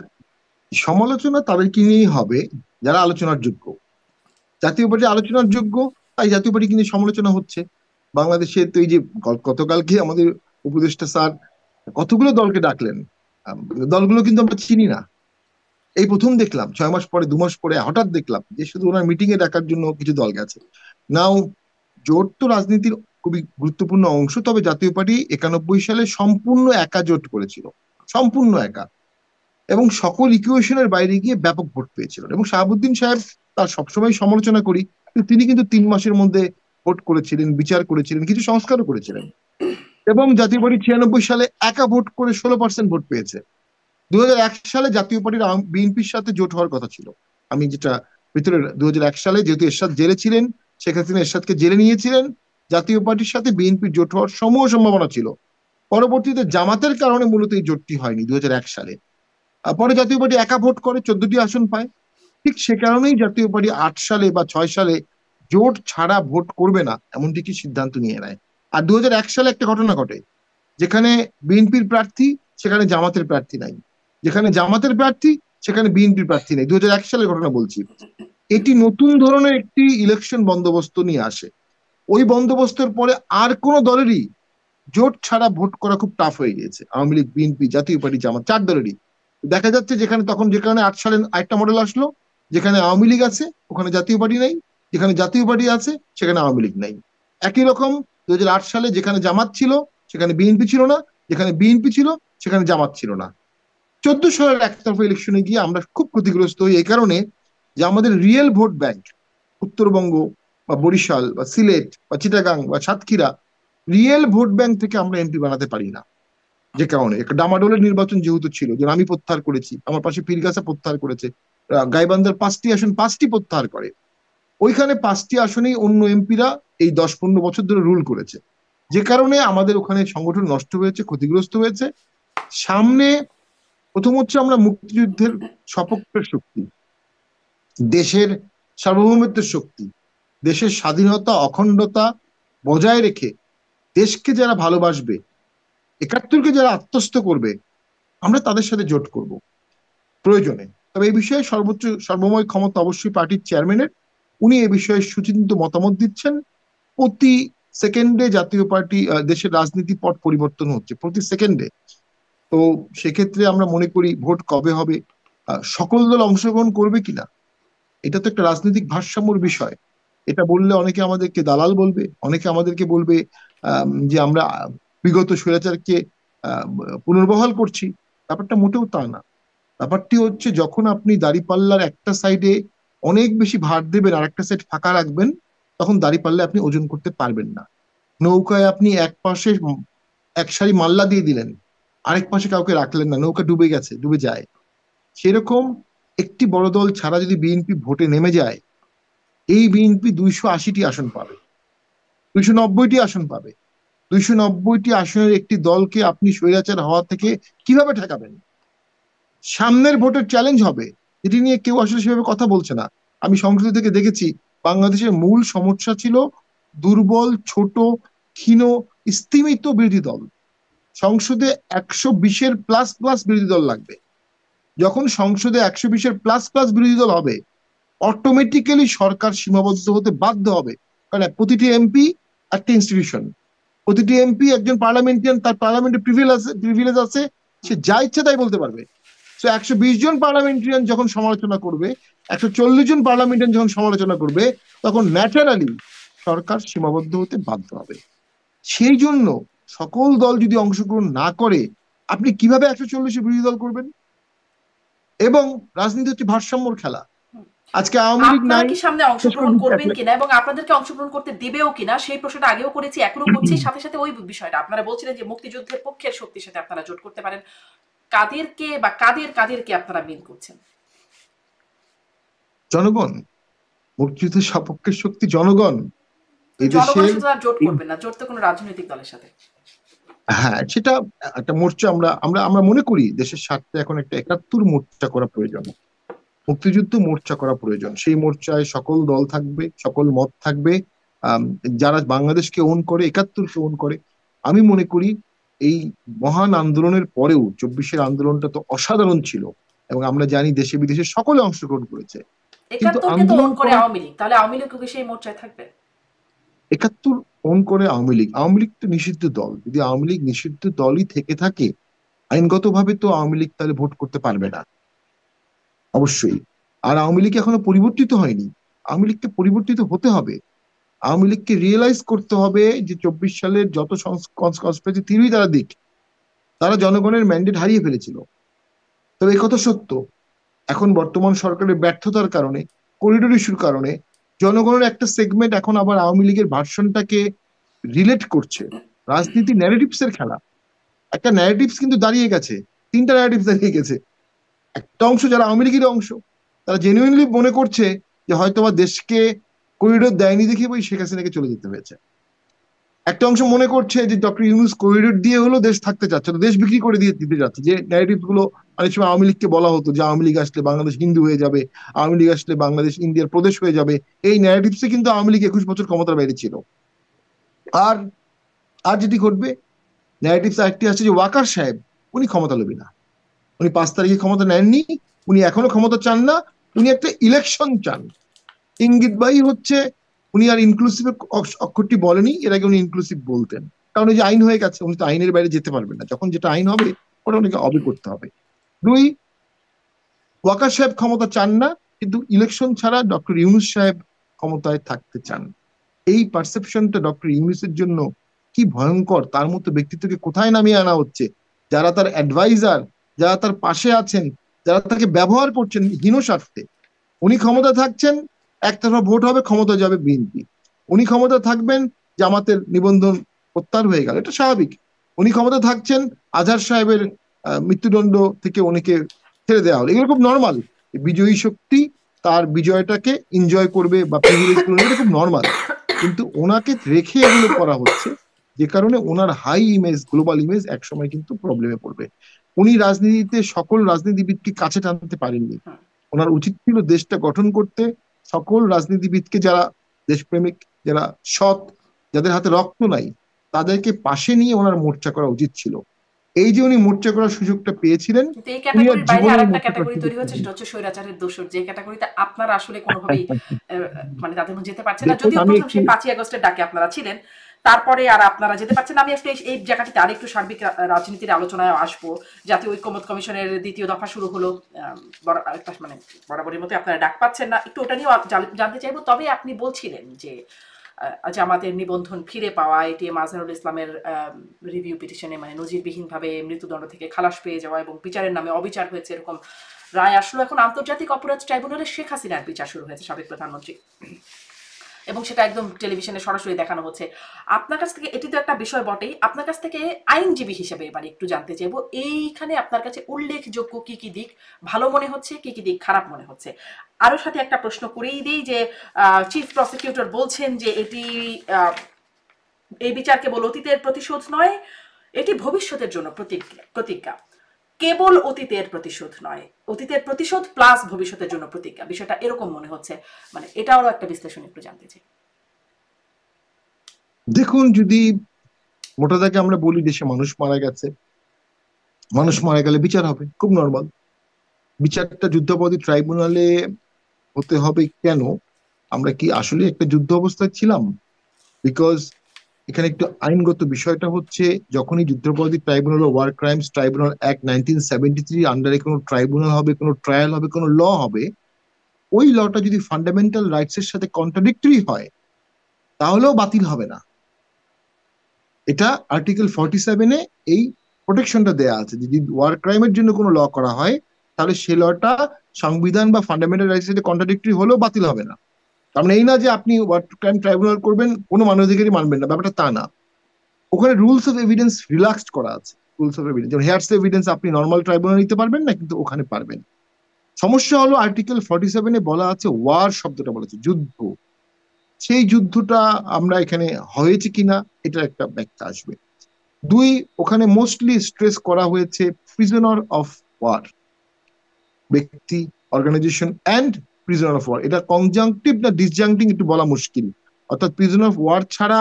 সমালোচনা তাদেরকে নিয়েই হবে যারা আলোচনার যোগ্য। জাতীয় পার্টি আলোচনার যোগ্য, তাই জাতীয় পার্টি কিন্তু সমালোচনা হচ্ছে। বাংলাদেশে তো এই যে গতকালকে আমাদের উপদেষ্টা স্যার কতগুলো দলকে ডাকলেন, দলগুলো কিন্তু আমরা চিনি না, এই প্রথম দেখলাম 6 মাস পরে, 2 মাস পরে হঠাৎ দেখলাম যে শুধু ওনার মিটিং এ ডাকার জন্য কিছু দল গেছে। নাও, জোট তো রাজনীতির খুবই গুরুত্বপূর্ণ অংশ, তবে জাতীয় পার্টি 91 সালে সম্পূর্ণ একা জোট করেছিল, সম্পূর্ণ একা, এবং সকল ইকুয়েশনের বাইরে গিয়ে ব্যাপক ভোট পেয়েছিলেন। এবং শাহাবুদ্দিন সাহেব, তার সবসময় সমালোচনা করি, কিন্তু তিনি কিন্তু 3 মাসের মধ্যে ভোট করেছিলেন, বিচার করেছিলেন, কিছু সংস্কারও করেছিলেন। এবং জাতীয় পার্টি 96 সালে একা ভোট করে 16% ভোট পেয়েছে। 2001 সালে জাতীয় পার্টির বিএনপির সাথে জোট হওয়ার কথা ছিল। আমি যেটা ভিতরে, 2001 সালে যেহেতু এরশাদ জেলে ছিলেন, শেখ হাসিনা এরশাদকে জেলে নিয়েছিলেন, জাতীয় পার্টির সাথে বিএনপির জোট হওয়ার সমূহ সম্ভাবনা ছিল। পরবর্তীতে জামাতের কারণে মূলত এই জোটটি হয়নি 2001 সালে। পরে জাতীয় পার্টি একা ভোট করে 14টি আসন পায়। ঠিক সে কারণেই জাতীয় পার্টি 8 সালে বা 6 সালে জোট ছাড়া ভোট করবে না এমনটি কি সিদ্ধান্ত নিয়ে নেয়। আর 2001 সালে একটা ঘটনা ঘটে, যেখানে বিএনপির প্রার্থী সেখানে জামাতের প্রার্থী নাই, যেখানে জামাতের প্রার্থী সেখানে বিএনপির প্রার্থী নেই। 2001 সালের ঘটনা বলছি। এটি নতুন ধরনের একটি ইলেকশন বন্দোবস্ত নিয়ে আসে। ওই বন্দোবস্তের পরে আর কোন দলেরই জোট ছাড়া ভোট করা খুব টাফ হয়ে গিয়েছে। আওয়ামী লীগ, বিএনপি, জাতীয় পার্টি, জামাত, 4 দলেরই। দেখা যাচ্ছে যেখানে তখন, যেখানে 8 সালে আরেকটা মডেল আসলো, যেখানে আওয়ামী লীগ আছে ওখানে জাতীয় পার্টি নাই, যেখানে জাতীয় পার্টি আছে সেখানে আওয়ামী লীগ নাই। একই রকম 2008 সালে যেখানে জামাত ছিল সেখানে বিএনপি ছিল না, যেখানে বিএনপি ছিল সেখানে জামাত ছিল না। 14 সালের একতরফা ইলেকশনে গিয়ে আমরা খুব ক্ষতিগ্রস্ত হই এই কারণে যে আমাদের রিয়েল ভোট ব্যাংক, উত্তরবঙ্গ বা বরিশাল বা সিলেট বা চিটাগাং বা সাতক্ষীরা, রিয়েল ভোট ব্যাংক থেকে আমরা এমপি বানাতে পারি না। যে কারণে একটা ডামাডোলের নির্বাচন যেহেতু ছিল, যে আমি প্রত্যাহার করেছি, আমার পাশে পীরগাছা প্রত্যাহার করেছে, গাইবান্ধার 5টি আসন 5টি প্রত্যাহার করে। ওইখানে 5টি আসনেই অন্য এমপিরা এই 10-15 বছর ধরে রুল করেছে, যে কারণে আমাদের ওখানে সংগঠন নষ্ট হয়েছে, ক্ষতিগ্রস্ত হয়েছে। সামনে প্রথম হচ্ছে আমরা মুক্তিযুদ্ধের সপক্ষের শক্তি, দেশের সার্বভৌমত্বের শক্তি, দেশের স্বাধীনতা অখণ্ডতা বজায় রেখে দেশকে যারা ভালোবাসবে, 71কে যারা আত্মস্থ করবে, আমরা তাদের সাথে জোট করব প্রয়োজনে। তবে এই বিষয়ে সর্বোচ্চ সর্বময় ক্ষমতা অবশ্যই পার্টির চেয়ারম্যানের। উনি এ বিষয়ে সুচিন্তিত মতামত দিচ্ছেন। প্রতি সেকেন্ডে জাতীয় পার্টি, দেশের রাজনীতি পট পরিবর্তন হচ্ছে প্রতি সেকেন্ডে। তো সেক্ষেত্রে আমরা মনে করি ভোট কবে হবে, সকল দল অংশগ্রহণ করবে কিনা, এটা তো একটা রাজনৈতিক ভারসাম্যর বিষয়। এটা বললে অনেকে আমাদেরকে দালাল বলবে, অনেকে আমাদেরকে বলবে যে আমরা বিগত স্বৈরাচারকে আহ, পুনর্বহাল করছি। ব্যাপারটা মোটেও তা না। ব্যাপারটি হচ্ছে যখন আপনি দাঁড়িপাল্লার একটা সাইডে অনেক বেশি ভার দেবেন আর একটা সাইড ফাঁকা রাখবেন, তখন দাঁড়িপাল্লা আপনি ওজন করতে পারবেন না। নৌকায় আপনি এক পাশে এক সারি মাল্লা দিয়ে দিলেন, আরেক পাশে কাউকে রাখলেন না, নৌকা ডুবে গেছে, ডুবে যায়। সেরকম একটি বড় দল ছাড়া যদি বিএনপি ভোটে নেমে যায়, এই বিএনপি 280টি আসন পাবে, 290টি আসন পাবে। 290টি আসনের একটি দলকে আপনি স্বৈরাচার হওয়া থেকে কিভাবে ঠেকাবেন? সামনের ভোটের চ্যালেঞ্জ হবে, এটি নিয়ে কেউ আসলে সেভাবে কথা বলছে না। আমি সংসদ থেকে দেখেছি বাংলাদেশের মূল সমস্যা ছিল দুর্বল, ছোট, ক্ষীণ, স্তিমিত বিরোধী দল। সংসদে 120-এর প্লাস প্লাস বিরোধী দল লাগবে। যখন সংসদে 120-এর প্লাস প্লাস বিরোধী দল হবে, অটোমেটিক্যালি সরকার সীমাবদ্ধ হতে বাধ্য হবে। কারণ প্রতিটি এমপি একটা ইনস্টিটিউশন, প্রতিটি এমপি একজন পার্লামেন্টারিয়ান, তার পার্লামেন্টের প্রিভিলেজ আছে, সে যা ইচ্ছে তাই বলতে পারবে। তো 120 জন পার্লামেন্টারিয়ান যখন সমালোচনা করবে, 140 জন পার্লামেন্টারিয়ান যখন সমালোচনা করবে, তখন ন্যাচারালি সরকার সীমাবদ্ধ হতে বাধ্য হবে। সেই জন্য সকল দল যদি অংশগ্রহণ না করে, আপনি কিভাবে 140 বিরোধী দল করবেন? এবং রাজনীতি হচ্ছে ভারসাম্যর খেলা। আজকে আওয়ামী লীগ আপনারা নাই, কি সামনে শেষ করে অংশগ্রহণ দিচ্ছি করবেন কিনা এবং আপনাদেরকে অংশগ্রহণ করতে দিবেও কিনা সেই প্রশ্নটা আগেও করেছি, এখনো করছি। সাথে সাথে ওই বিষয়টা আপনারা বলছিলেন যে মুক্তিযুদ্ধের পক্ষের শক্তির সাথে আপনারা জোট করতে পারেন, কাদেরকে বা কাদেরকে আপনারা মিল করছেন? জনগণ, মুক্তিযুদ্ধের সপক্ষের শক্তি জনগণ। তো এই জনগণের দেশের সাথে আর জোট করবেন না, জোট তো কোনো রাজনৈতিক দলের সাথে। হ্যাঁ, সেটা একটা মোর্চা। আমরা আমরা আমরা মনে করি দেশের স্বার্থে এখন একটা 71 মোর্চা করা প্রয়োজন, মুক্তিযুদ্ধ মোর্চা করা প্রয়োজন। সেই মোর্চায় সকল দল থাকবে, সকল মত থাকবে, আম, যারা বাংলাদেশকে ওন করে, 71কে ওন করে। আমি মনে করি এই মহান আন্দোলনের পরেও 24-এর আন্দোলনটা তো অসাধারণ ছিল, এবং আমরা জানি দেশে বিদেশে সকলে অংশগ্রহণ করেছে। কিন্তু 71কে তো আন্দোলন ওন করে করা, আওয়ামী লীগ, তাহলে আওয়ামী লীগ কি সেই মোর্চায় থাকবে? 71 ওন করে আওয়ামী লীগ। আওয়ামী লীগ তো নিষিদ্ধ দল। যদি আওয়ামী লীগ নিষিদ্ধ দলই থেকে থাকে, আইনগতভাবে তো আওয়ামী লীগ তাহলে ভোট করতে পারবে না, অবশ্যই। আর আওয়ামী লীগ এখনো পরিবর্তিত হয়নি, আওয়ামী লীগকে পরিবর্তিত হতে হবে। আওয়ামী লীগকে রিয়েলাইজ করতে হবে যে 24 সালের যত কনস্পিরেসি থিওরি তারা দিক, তারা জনগণের ম্যান্ডেট হারিয়ে ফেলেছিল। তবে এই কথা সত্য, এখন বর্তমান সরকারের ব্যর্থতার কারণে, করিডোর ইস্যুর কারণে জনগণের একটা সেগমেন্ট এখন আবার আওয়ামী লীগের ভার্সনটাকে রিলেট করছে। রাজনীতি ন্যারেটিভস এর খেলা। একটা ন্যারেটিভস কিন্তু দাঁড়িয়ে গেছে, 3টা ন্যারেটিভস দাঁড়িয়ে গেছে। একটা অংশ যারা আওয়ামী লীগের অংশ, তারা জেনুইনলি মনে করছে যে হয়তোবা দেশকে করিডোর দেয়নি দেখে ওই শেখ হাসিনাকে চলে যেতে হয়েছে। একটা অংশ মনে করছে যে ডক্টর ইউনূস করিডোর দিয়ে হলো দেশ থাকতে চাচ্ছে, তো দেশ বিক্রি করে দিয়ে দিতে যাচ্ছে। যে ন্যারেটিভ গুলো অনেক সময় আওয়ামী লীগকে বলা হতো যে আওয়ামী লীগ আসলে বাংলাদেশ হিন্দু হয়ে যাবে, আওয়ামী লীগ আসলে বাংলাদেশ ইন্ডিয়ার প্রদেশ হয়ে যাবে। এই ন্যারেটিভসে কিন্তু আওয়ামী লীগ 21 বছর ক্ষমতার বাইরে ছিল। আর আর যেটি ঘটবে, ন্যারেটিভস আরেকটি আছে যে ওয়াকার সাহেব, উনি ক্ষমতা লোভী না, উনি 5 তারিখে ক্ষমতা নেননি, উনি এখনো ক্ষমতা চান না, উনি একটা ইলেকশন চান। ইঙ্গিতবাহী হচ্ছে উনি আর ইনক্লুসিভ অক্ষরটি বলেনি, এর আগে উনি ইনক্লুসিভ বলতেন। কারণ এই যে আইন হয়ে গেছে, উনি তো আইনের বাইরে যেতে পারবেন না, যখন যেটা আইন হবে ওটা উনাকে অবে করতে হবে। 2, ওয়াকার সাহেব ক্ষমতা চান না, কিন্তু ইলেকশন ছাড়া ডক্টর ইউনূস সাহেব ক্ষমতায় থাকতে চান। এই পারসেপশনটা ডক্টর ইউনূসের জন্য কি ভয়ঙ্কর! তার মতো ব্যক্তিত্বকে কোথায় নামিয়ে আনা হচ্ছে? যারা তার অ্যাডভাইজার, যারা তার পাশে আছেন, যারা তাকে ব্যবহার করছেন হীন স্বার্থে, উনি ক্ষমতা থাকছেন, একতরফা ভোট হবে, ক্ষমতা যাবে বিএনপি। উনি ক্ষমতা থাকবেন, জামাতের নিবন্ধন প্রত্যাহার হয়ে গেল, এটা স্বাভাবিক। উনি ক্ষমতা থাকছেন, আজহার সাহেবের মৃত্যুদণ্ড থেকে উনিকে ছেড়ে দেওয়া হলো, এগুলো খুব নর্মাল। বিজয়ী শক্তি তার বিজয়টাকে এনজয় করবে বা প্রিভিলেজ করে নেবে, এটা খুব নর্মাল। কিন্তু ওনাকে রেখে এগুলো করা হচ্ছে, যে কারণে ওনার হাই ইমেজ, গ্লোবাল ইমেজ একসময় কিন্তু প্রবলেমে পড়বে। উনি রাজনীতিতে সকল রাজনীতিবিদকে কাছে টানতে পারেননি। ওনার উচিত ছিল দেশটা গঠন করতে সকল রাজনীতিবিদকে, যারা দেশপ্রেমিক, যারা সৎ, যাদের হাতে রক্ত নাই, তাদেরকে পাশে নিয়ে ওনার মোর্চা করা উচিত ছিল। এই যে উনি মোর্চা করার সুযোগটা পেয়েছিলেন, কিন্তু এই উনি আর ক্যাটাগরির বাইরে জীবনে আর এই একটা মোর্চা করার ক্যাটাগরি সুযোগ তৈরি হচ্ছে, পাবেন সেটা না। হচ্ছে স্বৈরাচারের দোসর, যে ক্যাটাগরিতে আপনারা আসলে কোনোভাবেই মানে তাদের মধ্যে যেতে পারছেন না। দেখুন যদিও আমি প্রথম একটু, সেই 5ই আগস্টের ডাকে আপনারা ছিলেন, তারপরে আর আপনারা যেতে পারছেন না। আমি আসলে এই জায়গাটিতে আরেকটু সার্বিক রাজনীতির আলোচনায় আসবো। জাতীয় ঐক্যমত্য কমিশনের 2য় দফা শুরু হলো, একটা মানে বরাবরের মতো আপনারা ডাক পাচ্ছেন না, একটু ওটা নিয়েও জানতে চাইবো। তবে আপনি বলছিলেন যে জামাতের নিবন্ধন ফিরে পাওয়া, এটিএম আজহারুল ইসলামের রিভিউ পিটিশনে মানে নজিরবিহীনভাবে মৃত্যুদণ্ড থেকে খালাস পেয়ে যাওয়া এবং বিচারের নামে অবিচার হয়েছে, এরকম রায় আসলো। এখন আন্তর্জাতিক অপরাধ ট্রাইব্যুনালে শেখ হাসিনার বিচার শুরু হয়েছে, সাবেক প্রধানমন্ত্রী, এবং সেটা একদম টেলিভিশনে সরাসরি দেখানো হচ্ছে। আপনার কাছ থেকে, এটি তো একটা বিষয় বটেই, আপনার কাছ থেকে আইনজীবী হিসেবে এবার একটু জানতে চাইবো, এইখানে আপনার কাছে উল্লেখযোগ্য কি কি দিক ভালো মনে হচ্ছে, কি কি দিক খারাপ মনে হচ্ছে। আরও সাথে একটা প্রশ্ন করেই দিই যে চিফ প্রসিকিউটর বলছেন যে এটি এই বিচার কেবল অতীতের প্রতিশোধ নয়, এটি ভবিষ্যতের জন্য প্রতিজ্ঞা। কেবল অতীতের প্রতিশোধ নয়, অতীতের প্রতিশোধ প্লাস ভবিষ্যতের জন্য প্রতিজ্ঞা, বিষয়টা এরকম মনে হচ্ছে। মানে এটাও একটা বিশ্লেষণ একটু জানতে চাই। দেখুন, যদি মোটা দাগে আমরা বলি দেশে মানুষ মারা গেছে, মানুষ মারা গেলে বিচার হবে, খুব নর্মাল। বিচারটা যুদ্ধাপরাধী ট্রাইব্যুনালে হতে হবে কেন? আমরা কি আসলে একটা যুদ্ধ অবস্থায় ছিলাম? বিকজ এখানে একটু আইনগত বিষয়টা হচ্ছে, যখনই যুদ্ধাপরাধী ট্রাইব্যুনাল বা ওয়ার ক্রাইমস ট্রাইব্যুনাল অ্যাক্ট 1973 আন্ডারে কোনো ট্রাইব্যুনাল হবে, কোনো ট্রায়াল হবে, কোনো ল হবে, ওই লটা যদি ফান্ডামেন্টাল রাইটস এর সাথে কন্ট্রাডিক্টরি হয়, তাহলেও বাতিল হবে না। এটা আর্টিকেল 47-এ এই প্রোটেকশনটা দেয়া আছে, যে যদি ওয়ার ক্রাইমের জন্য কোনো ল করা হয়, তাহলে সে লটা সংবিধান বা ফান্ডামেন্টাল রাইটস এর কন্ট্রাডিক্টরি হলেও বাতিল হবে না। তার মানে এই না যে আপনি ওয়ার ক্রাইম ট্রাইব্যুনাল করবেন, কোনো মানবাধিকারই মানবেন না, ব্যাপারটা তা না। ওখানে রুলস অফ এভিডেন্স রিল্যাক্সড করা আছে। রুলস অফ এভিডেন্স, যেমন হেয়ার্স এভিডেন্স আপনি নর্মাল ট্রাইব্যুনাল নিতে পারবেন না, কিন্তু ওখানে পারবেন। সমস্যা হলো আর্টিকেল 47-এ বলা আছে, ওয়ার শব্দটা বলা আছে, যুদ্ধ। সেই যুদ্ধটা আমরা এখানে হয়েছে কিনা, এটা একটা ব্যাখ্যা আসবে। দুই, ওখানে মোস্টলি স্ট্রেস করা হয়েছে প্রিজনার অফ ওয়ার, ব্যক্তি, organisation and prisoner of war. এটা কনজাংটিভ না ডিসজাংটিভ একটু বলা মুশকিল। অর্থাৎ প্রিজনার অফ ওয়ার ছাড়া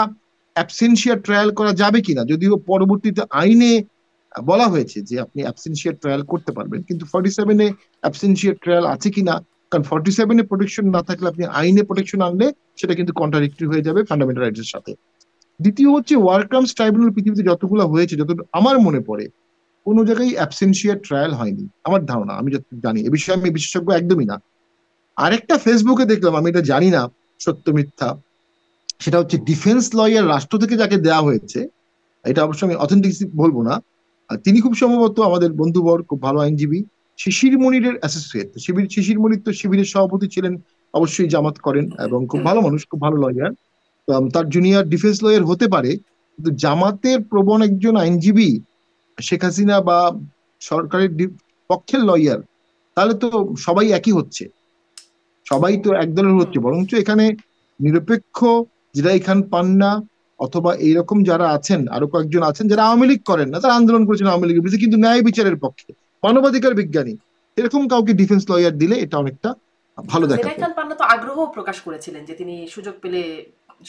অ্যাবসেন্সিয়া ট্রায়াল করা যাবে কিনা, যদিও পরবর্তীতে আইনে বলা হয়েছে যে আপনি অ্যাবসেন্সিয়া ট্রায়াল করতে পারবেন, কিন্তু 47-এ অ্যাবসেন্সিয়া ট্রায়াল আছে কিনা, কারণ 47-এ প্রোটেকশন না থাকলে আপনি আইনে প্রোটেকশন আনলে সেটা কিন্তু কন্ট্রাডিক্টরি হয়ে যাবে ফান্ডামেন্টাল রাইটস এর সাথে। দ্বিতীয় হচ্ছে, ওয়ার ক্রাইমস ট্রাইব্যুনাল পৃথিবীতে যতগুলো হয়েছে, যত আমার মনে পড়ে, কোনো জায়গায় অ্যাবসেন্সিয়া ট্রায়াল হয়নি আমার ধারণা, আমি যত জানি। এ বিষয়ে আমি বিশেষজ্ঞ একদমই না। আরেকটা ফেসবুকে দেখলাম, আমি এটা জানি না সত্য মিথ্যা, সেটা হচ্ছে ডিফেন্স লয়ার রাষ্ট্র থেকে যাকে দেওয়া হয়েছে, এটা অবশ্য আমি অথেন্টিসিটি বলবো না, তিনি খুব সম্ভবত আমাদের বন্ধুবর, খুব ভালো আইনজীবী, শিশির মনিরের অ্যাসোসিয়েট। শিশির মনির তো শিবিরের সভাপতি ছিলেন, অবশ্যই জামাত করেন এবং খুব ভালো মানুষ, খুব ভালো লয়ার। তার জুনিয়র ডিফেন্স লয়ার হতে পারে, কিন্তু জামাতের প্রবণ একজন আইনজীবী শেখ হাসিনা বা সরকারের পক্ষের লয়ার, তাহলে তো সবাই একই হচ্ছে, সবাই তো এক দলের হচ্ছে। বরঞ্চ এখানে নিরপেক্ষ জিরাই খান পান্না অথবা এইরকম যারা আছেন, আরো কয়েকজন আছেন যারা আওয়ামী লীগ করেন না, তারা আন্দোলন করেছেন আওয়ামী লীগের বিরুদ্ধে, কিন্তু ন্যায় বিচারের পক্ষে, মানবাধিকার বিজ্ঞানী, এরকম কাউকে ডিফেন্স লয়ার দিলে এটা অনেকটা ভালো কিন্তু জেরাই দেখাতো। খান পান্না তো আগ্রহ প্রকাশ করেছিলেন যে তিনি সুযোগ পেলে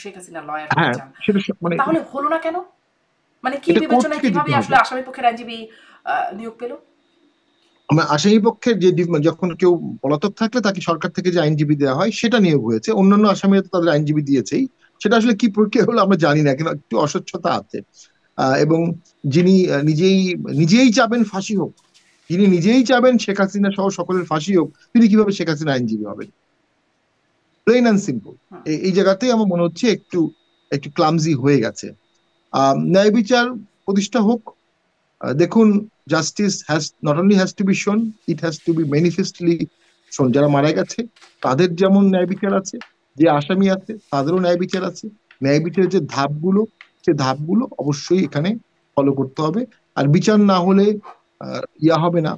শেখ হাসিনা লয়ার হতে হ্যাঁ, চান, সেটা মানে তাহলে হলো না কেন? মানে কি এটা কোর্ট বিবেচনায়, থেকে কিভাবে দিতে হবে। আসলে আসামি পক্ষের আইনজীবী নিয়োগ পেল? আমার আসামি পক্ষের যে যখন কেউ পলাতক থাকলে তাকে সরকার থেকে যে আইনজীবী দেওয়া হয় সেটা নিয়োগ হয়েছে, অন্যান্য আসামিরা তো তাদের আইনজীবী দিয়েছেই। সেটা আসলে কি প্রক্রিয়া হলো আমরা জানি না, কিন্তু একটু অস্বচ্ছতা আছে। এবং যিনি নিজেই নিজেই চাবেন ফাঁসি হোক, যিনি নিজেই চাবেন শেখ হাসিনা সহ সকলের ফাঁসি হোক, তিনি কিভাবে শেখ হাসিনা আইনজীবী হবেন? Plain and simple. এই জায়গাতেই আমার মনে হচ্ছে একটু একটু ক্লামজি হয়ে গেছে। ন্যায় বিচার প্রতিষ্ঠা হোক। দেখুন, justice has not only has to be shown, it has to be manifestly shown. যারা মারা গেছে তাদের যেমন ন্যায় বিচার আছে, যে আসামি আছে তাদেরও ন্যায় বিচার আছে। ন্যায় বিচারের যে ধাপগুলো, সে ধাপগুলো অবশ্যই এখানে ফলো করতে হবে। আর বিচার না হলে ইয়া হবে না,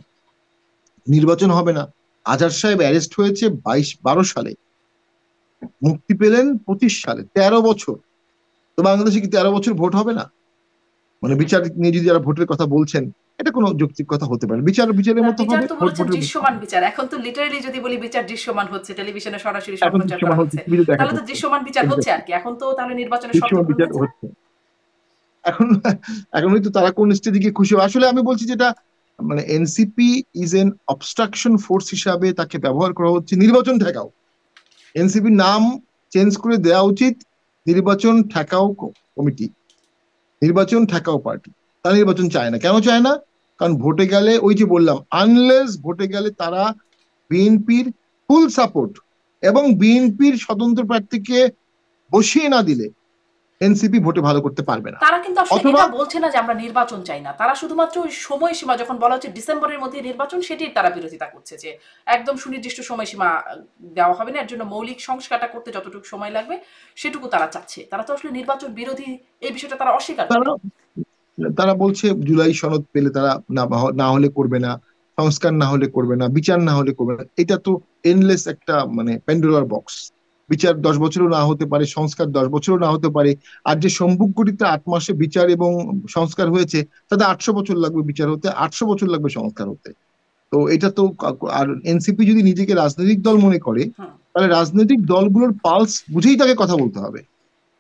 নির্বাচন হবে না। আজহার সাহেব অ্যারেস্ট হয়েছে 12 সালে, মুক্তি পেলেন 25 সালে, 13 বছর। তো বাংলাদেশে কি 13 বছর ভোট হবে না? মানে বিচার নিয়ে যদি যারা ভোটের কথা বলছেন, এটা কোনো যৌক্তিক কথা হতে পারে। বিচার বিচারের না, মতো বিচার হবে, তো ভোট বলেছেন ভোটের মতো দৃশ্যমান হবে। বিচার। এখন তো লিটারেলি যদি বলি বিচার দৃশ্যমান হচ্ছে, টেলিভিশনে সরাসরি এখন সম্প্রচার করা দৃশ্যমান হচ্ছে, হচ্ছে, টিভিতে দেখা তাহলে তো যাচ্ছে। দৃশ্যমান বিচার হচ্ছে আর এক্স্যাক্টলি, কি। এখন তো তাহলে নির্বাচনের শর্ত দৃশ্যমান পূরণ বিচার হয়েছে না? হচ্ছে। এখন এখন হয়তো তারা কোন স্টেজে গিয়ে খুশি হবে। আসলে আমি বলছি যেটা, মানে NCP is an obstruction force হিসাবে তাকে ব্যবহার করা হচ্ছে নির্বাচন ঠেকাও। এনসিপির নাম চেঞ্জ করে দেওয়া উচিত নির্বাচন ঠেকাও কমিটি, নির্বাচন ঠেকাও পার্টি। তারা নির্বাচন চায় না। কেন চায় না? কারণ ভোটে গেলে, ওই যে বললাম, আনলেস ভোটে গেলে তারা বিএনপির ফুল সাপোর্ট এবং বিএনপির স্বতন্ত্র প্রার্থীকে বসিয়ে না দিলে এনসিপি ভোটে ভালো করতে পারবে না। তারা কিন্তু আসলে অথবা এটা বলছে না যে আমরা নির্বাচন চাই না, তারা শুধুমাত্র ওই সময়সীমা যখন বলা হচ্ছে ডিসেম্বরের মধ্যে নির্বাচন, সেটির তারা বিরোধিতা করছে, যে একদম সুনির্দিষ্ট সময়সীমা দেওয়া হবে না, এর জন্য মৌলিক সংস্কারটা করতে যতটুকু সময় লাগবে সেটুকু তারা চাচ্ছে। তারা তো আসলে নির্বাচন বিরোধী, এই বিষয়টা তারা অস্বীকার করে। তারা তারা বলছে জুলাই সনদ পেলে তারা না না হলে করবে না, সংস্কার না হলে করবে না, বিচার না হলে করবে না। এটা তো এনলেস একটা মানে প্যান্ডোরার বক্স। বিচার 10 বছরও না হতে পারে, সংস্কার 10 বছরও না হতে পারে। আর যে সম্মুখ 8 মাসে বিচার এবং সংস্কার হয়েছে, তাতে 800 বছর লাগবে বিচার হতে, 800 বছর লাগবে সংস্কার হতে। তো এটা তো, আর এনসিপি যদি নিজেকে রাজনৈতিক দল মনে করে, হুম। তাহলে রাজনৈতিক দলগুলোর পালস বুঝেই তাকে কথা বলতে হবে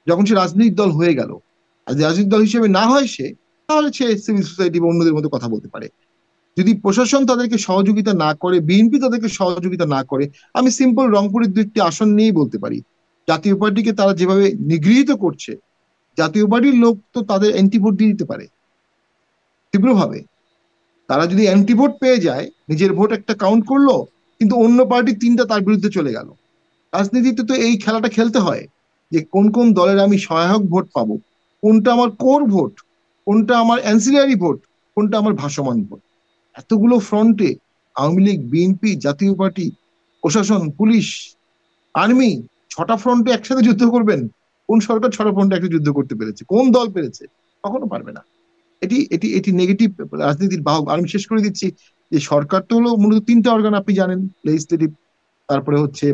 যখন সে রাজনৈতিক দল হয়ে গেল। আর যদি রাজনৈতিক দল হিসেবে না হয় সে, তাহলে সে সিভিল সোসাইটি বা অন্যদের মধ্যে কথা বলতে পারে। যদি প্রশাসন তাদেরকে সহযোগিতা না করে, বিএনপি তাদেরকে সহযোগিতা না করে, আমি সিম্পল রংপুরের 2টি আসন নিয়েই বলতে পারি। জাতীয় পার্টিকে তারা যেভাবে নিগৃহীত করছে, জাতীয় পার্টির লোক তো তাদের অ্যান্টি ভোট দিয়ে দিতে পারে তীব্রভাবে। তারা যদি অ্যান্টি ভোট পেয়ে যায়, নিজের ভোট একটা কাউন্ট করলো, কিন্তু অন্য পার্টি 3টা তার বিরুদ্ধে চলে গেল। রাজনীতিতে তো এই খেলাটা খেলতে হয়, যে কোন কোন দলের আমি সহায়ক ভোট পাবো, কোনটা আমার কোর ভোট, কোনটা আমার অ্যান্সিলারি ভোট, কোনটা আমার ভাসমান ভোট। এতগুলো ফ্রন্টে আওয়ামী লীগ, বিএনপি, জাতীয় পার্টি, প্রশাসন, পুলিশ, আর্মি, 6টা ফ্রন্টে একসাথে যুদ্ধ করবেন? কোন সরকার 6টা ফ্রন্টে একটা যুদ্ধ করতে পেরেছে? কোন দল পেরেছে? কখনো পারবে না। এটি এটি এটি নেগেটিভ রাজনীতির বাহক। আমি শেষ করে দিচ্ছি যে সরকার তো হলো মূলত 3টা অর্গান, আপনি জানেন, লেজিসলেটিভ, তারপরে হচ্ছে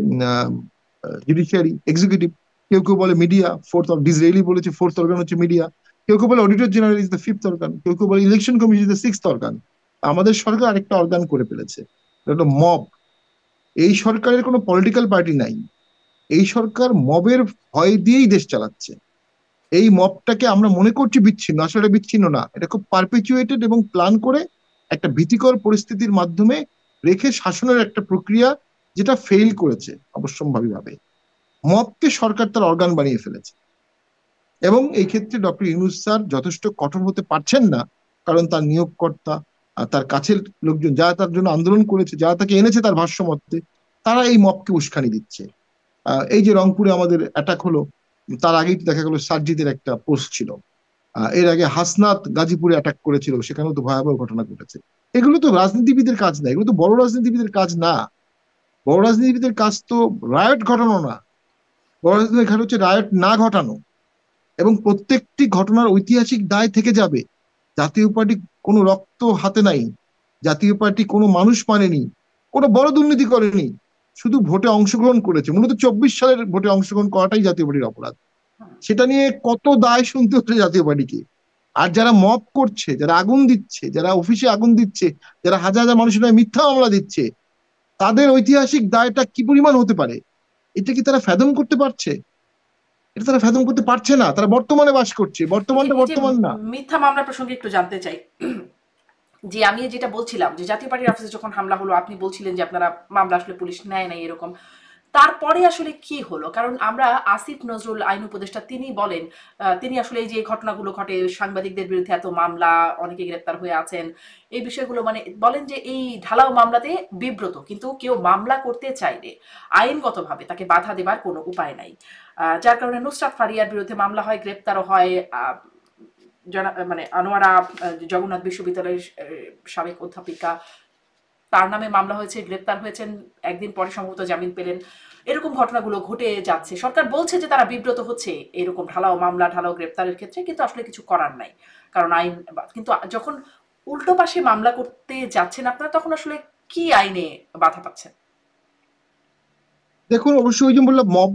জুডিশিয়ারি, এক্সিকিউটিভ। কেউ কেউ বলে মিডিয়া ফোর্থ, ডিসরেলি বলেছে ফোর্থ অর্গান হচ্ছে মিডিয়া। কেউ কেউ বলে auditor general is the fifth organ, কেউ কেউ বলে election commission is the sixth organ. আমাদের সরকার আরেকটা অর্গান করে ফেলেছে, এটা হলো মব। এই সরকারের কোনো পলিটিক্যাল পার্টি নাই। এই সরকার মবের ভয় দিয়েই দেশ চালাচ্ছে। এই মবটাকে আমরা মনে করছি বিচ্ছিন্ন, আসলে বিচ্ছিন্ন না। এটা খুব পারপেচুয়েটেড এবং প্ল্যান করে একটা ভীতিকর পরিস্থিতির মাধ্যমে রেখে শাসনের একটা প্রক্রিয়া, যেটা ফেইল করেছে অবশ্যম্ভাবী ভাবে। মবকে সরকার তার অর্গান বানিয়ে ফেলেছে। এবং এই ক্ষেত্রে ডক্টর ইউনূস স্যার যথেষ্ট কঠোর হতে পারছেন না, কারণ তার নিয়োগকর্তা আর তার কাছের লোকজন যারা তার জন্য আন্দোলন করেছে, যারা তাকে এনেছে তার ভাষ্য মতে, তারা এই মবকে উস্কানি দিচ্ছে। এই যে রংপুরে আমাদের অ্যাটাক হলো, তার আগেই দেখা গেল সার্জিদের একটা পোস্ট ছিল। এর আগে হাসনাত গাজীপুরে অ্যাটাক করেছিল, সেখানেও তো ভয়াবহ ঘটনা ঘটেছে। এগুলো তো রাজনীতিবিদের কাজ না, এগুলো তো বড় রাজনীতিবিদের কাজ না। বড় রাজনীতিবিদের কাজ তো রায়ট ঘটানো না, বড় রাজনীতির কাজ হচ্ছে রায়ট না ঘটানো। এবং প্রত্যেকটি ঘটনার ঐতিহাসিক দায় থেকে যাবে। জাতীয় পার্টি কোনো রক্ত হাতে নাই, জাতীয় পার্টি কোনো মানুষ মানেনি, কোনো বড় দুর্নীতি করেনি, শুধু ভোটে অংশগ্রহণ করেছে। মূলত 24 সালের ভোটে অংশগ্রহণ করাটাই জাতীয় পার্টির অপরাধ। সেটা নিয়ে কত দায় শুনতে হচ্ছে জাতীয় পার্টিকে। আর যারা মব করছে, যারা আগুন দিচ্ছে, যারা অফিসে আগুন দিচ্ছে, যারা হাজার হাজার মানুষের নামে মিথ্যা মামলা দিচ্ছে, তাদের ঐতিহাসিক দায়টা কি পরিমাণ হতে পারে, এটা কি তারা ফ্যাদম করতে পারছে? এটা তারা ফ্যাদম করতে পারছে না। তারা বর্তমানে বাস করছে, বর্তমানটা এই যে বর্তমান না। মিথ্যা মামলা প্রসঙ্গে একটু জানতে চাই। যে আমি যেটা বলছিলাম যে জাতীয় পার্টির অফিসে যখন হামলা হলো, আপনি বলছিলেন যে আপনারা মামলা আসলে পুলিশ নেয় নাই এরকম। তারপরে আসলে কি হলো? কারণ আমরা আসিফ নজরুল আইন উপদেষ্টা তিনি বলেন, তিনি আসলে এই যে ঘটনাগুলো ঘটে, সাংবাদিকদের বিরুদ্ধে এত মামলা, অনেকে গ্রেপ্তার হয়ে আছেন, এই বিষয়গুলো মানে বলেন যে এই ঢালাও মামলাতে বিব্রত, কিন্তু কেউ মামলা করতে চাইলে আইনগতভাবে তাকে বাধা দেবার কোনো উপায় নাই। যার কারণে নুসরাত ফারিয়ার বিরুদ্ধে মামলা হয়, গ্রেপ্তারও হয়। মানে আনোয়ারা জগন্নাথ বিশ্ববিদ্যালয়ের সাবেক অধ্যাপিকা, তার নামে মামলা হয়েছে, গ্রেপ্তার হয়েছেন, একদিন পরে সম্ভবত জামিন পেলেন। এরকম ঘটনাগুলো ঘটে যাচ্ছে। সরকার বলছে যে তারা বিব্রত হচ্ছে এরকম ঢালাও মামলা, ঢালাও গ্রেপ্তারের ক্ষেত্রে, কিন্তু আসলে কিছু করার নাই, কারণ আইন। কিন্তু যখন উল্টো পাশে মামলা করতে যাচ্ছেন আপনারা, তখন আসলে কি আইনে বাধা পাচ্ছেন? দেখুন, অবশ্যই ওই যে বললাম মব,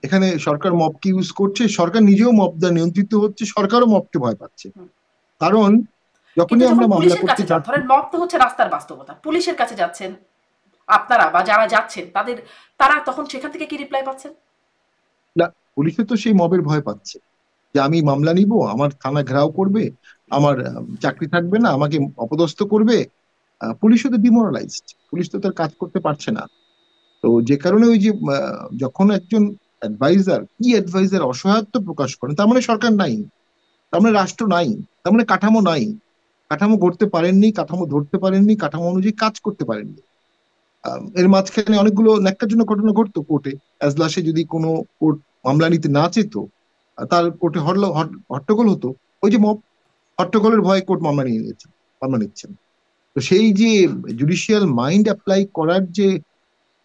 এখানে সরকার মবকে ইউজ করছে, সরকার নিজেও মব দ্বারা নিয়ন্ত্রিত হচ্ছে, সরকারও মবকে ভয় পাচ্ছে। হুম। কারণ কিন্তু যখনই যখন আমরা মামলা পুলিশের করতে কাছে যান, যাচ্ছি, ধরেন মব তো হচ্ছে রাস্তার বাস্তবতা, পুলিশের কাছে যাচ্ছেন আপনারা বা যারা যাচ্ছেন তারা তখন সেখান থেকে কি রিপ্লাই পাচ্ছেন? না, পুলিশে তো সেই মবের ভয় পাচ্ছে যে আমি মামলা নিব, আমার থানা ঘেরাও করবে, আমার চাকরি থাকবে না, আমাকে অপদস্থ করবে। পুলিশও তো ডিমোরালাইজড, পুলিশ তো তার কাজ করতে পারছে না। তো যে কারণে ওই যে যখন একজন অ্যাডভাইজার, কি অ্যাডভাইজার অসহায়ত্ব প্রকাশ করেন, তার মানে সরকার নাই, তার মানে রাষ্ট্র নাই, তার মানে কাঠামো নাই, কাঠামো গড়তে পারেননি, কাঠামো ধরতে পারেননি, কাঠামো অনুযায়ী কাজ করতে পারেননি। এর মাঝখানে অনেকগুলো ন্যাক্কারজনক ঘটনা ঘটতো কোর্টে। এজলাসে যদি কোনো কোর্ট মামলা নিতে না চেত, তার কোর্টে হট্টগোল হতো। ওই যে মব, হট্টগোলের ভয়ে কোর্ট মামলা নিয়ে নিয়েছেন, মামলা নিচ্ছেন। তো সেই যে জুডিশিয়াল মাইন্ড অ্যাপ্লাই করার যে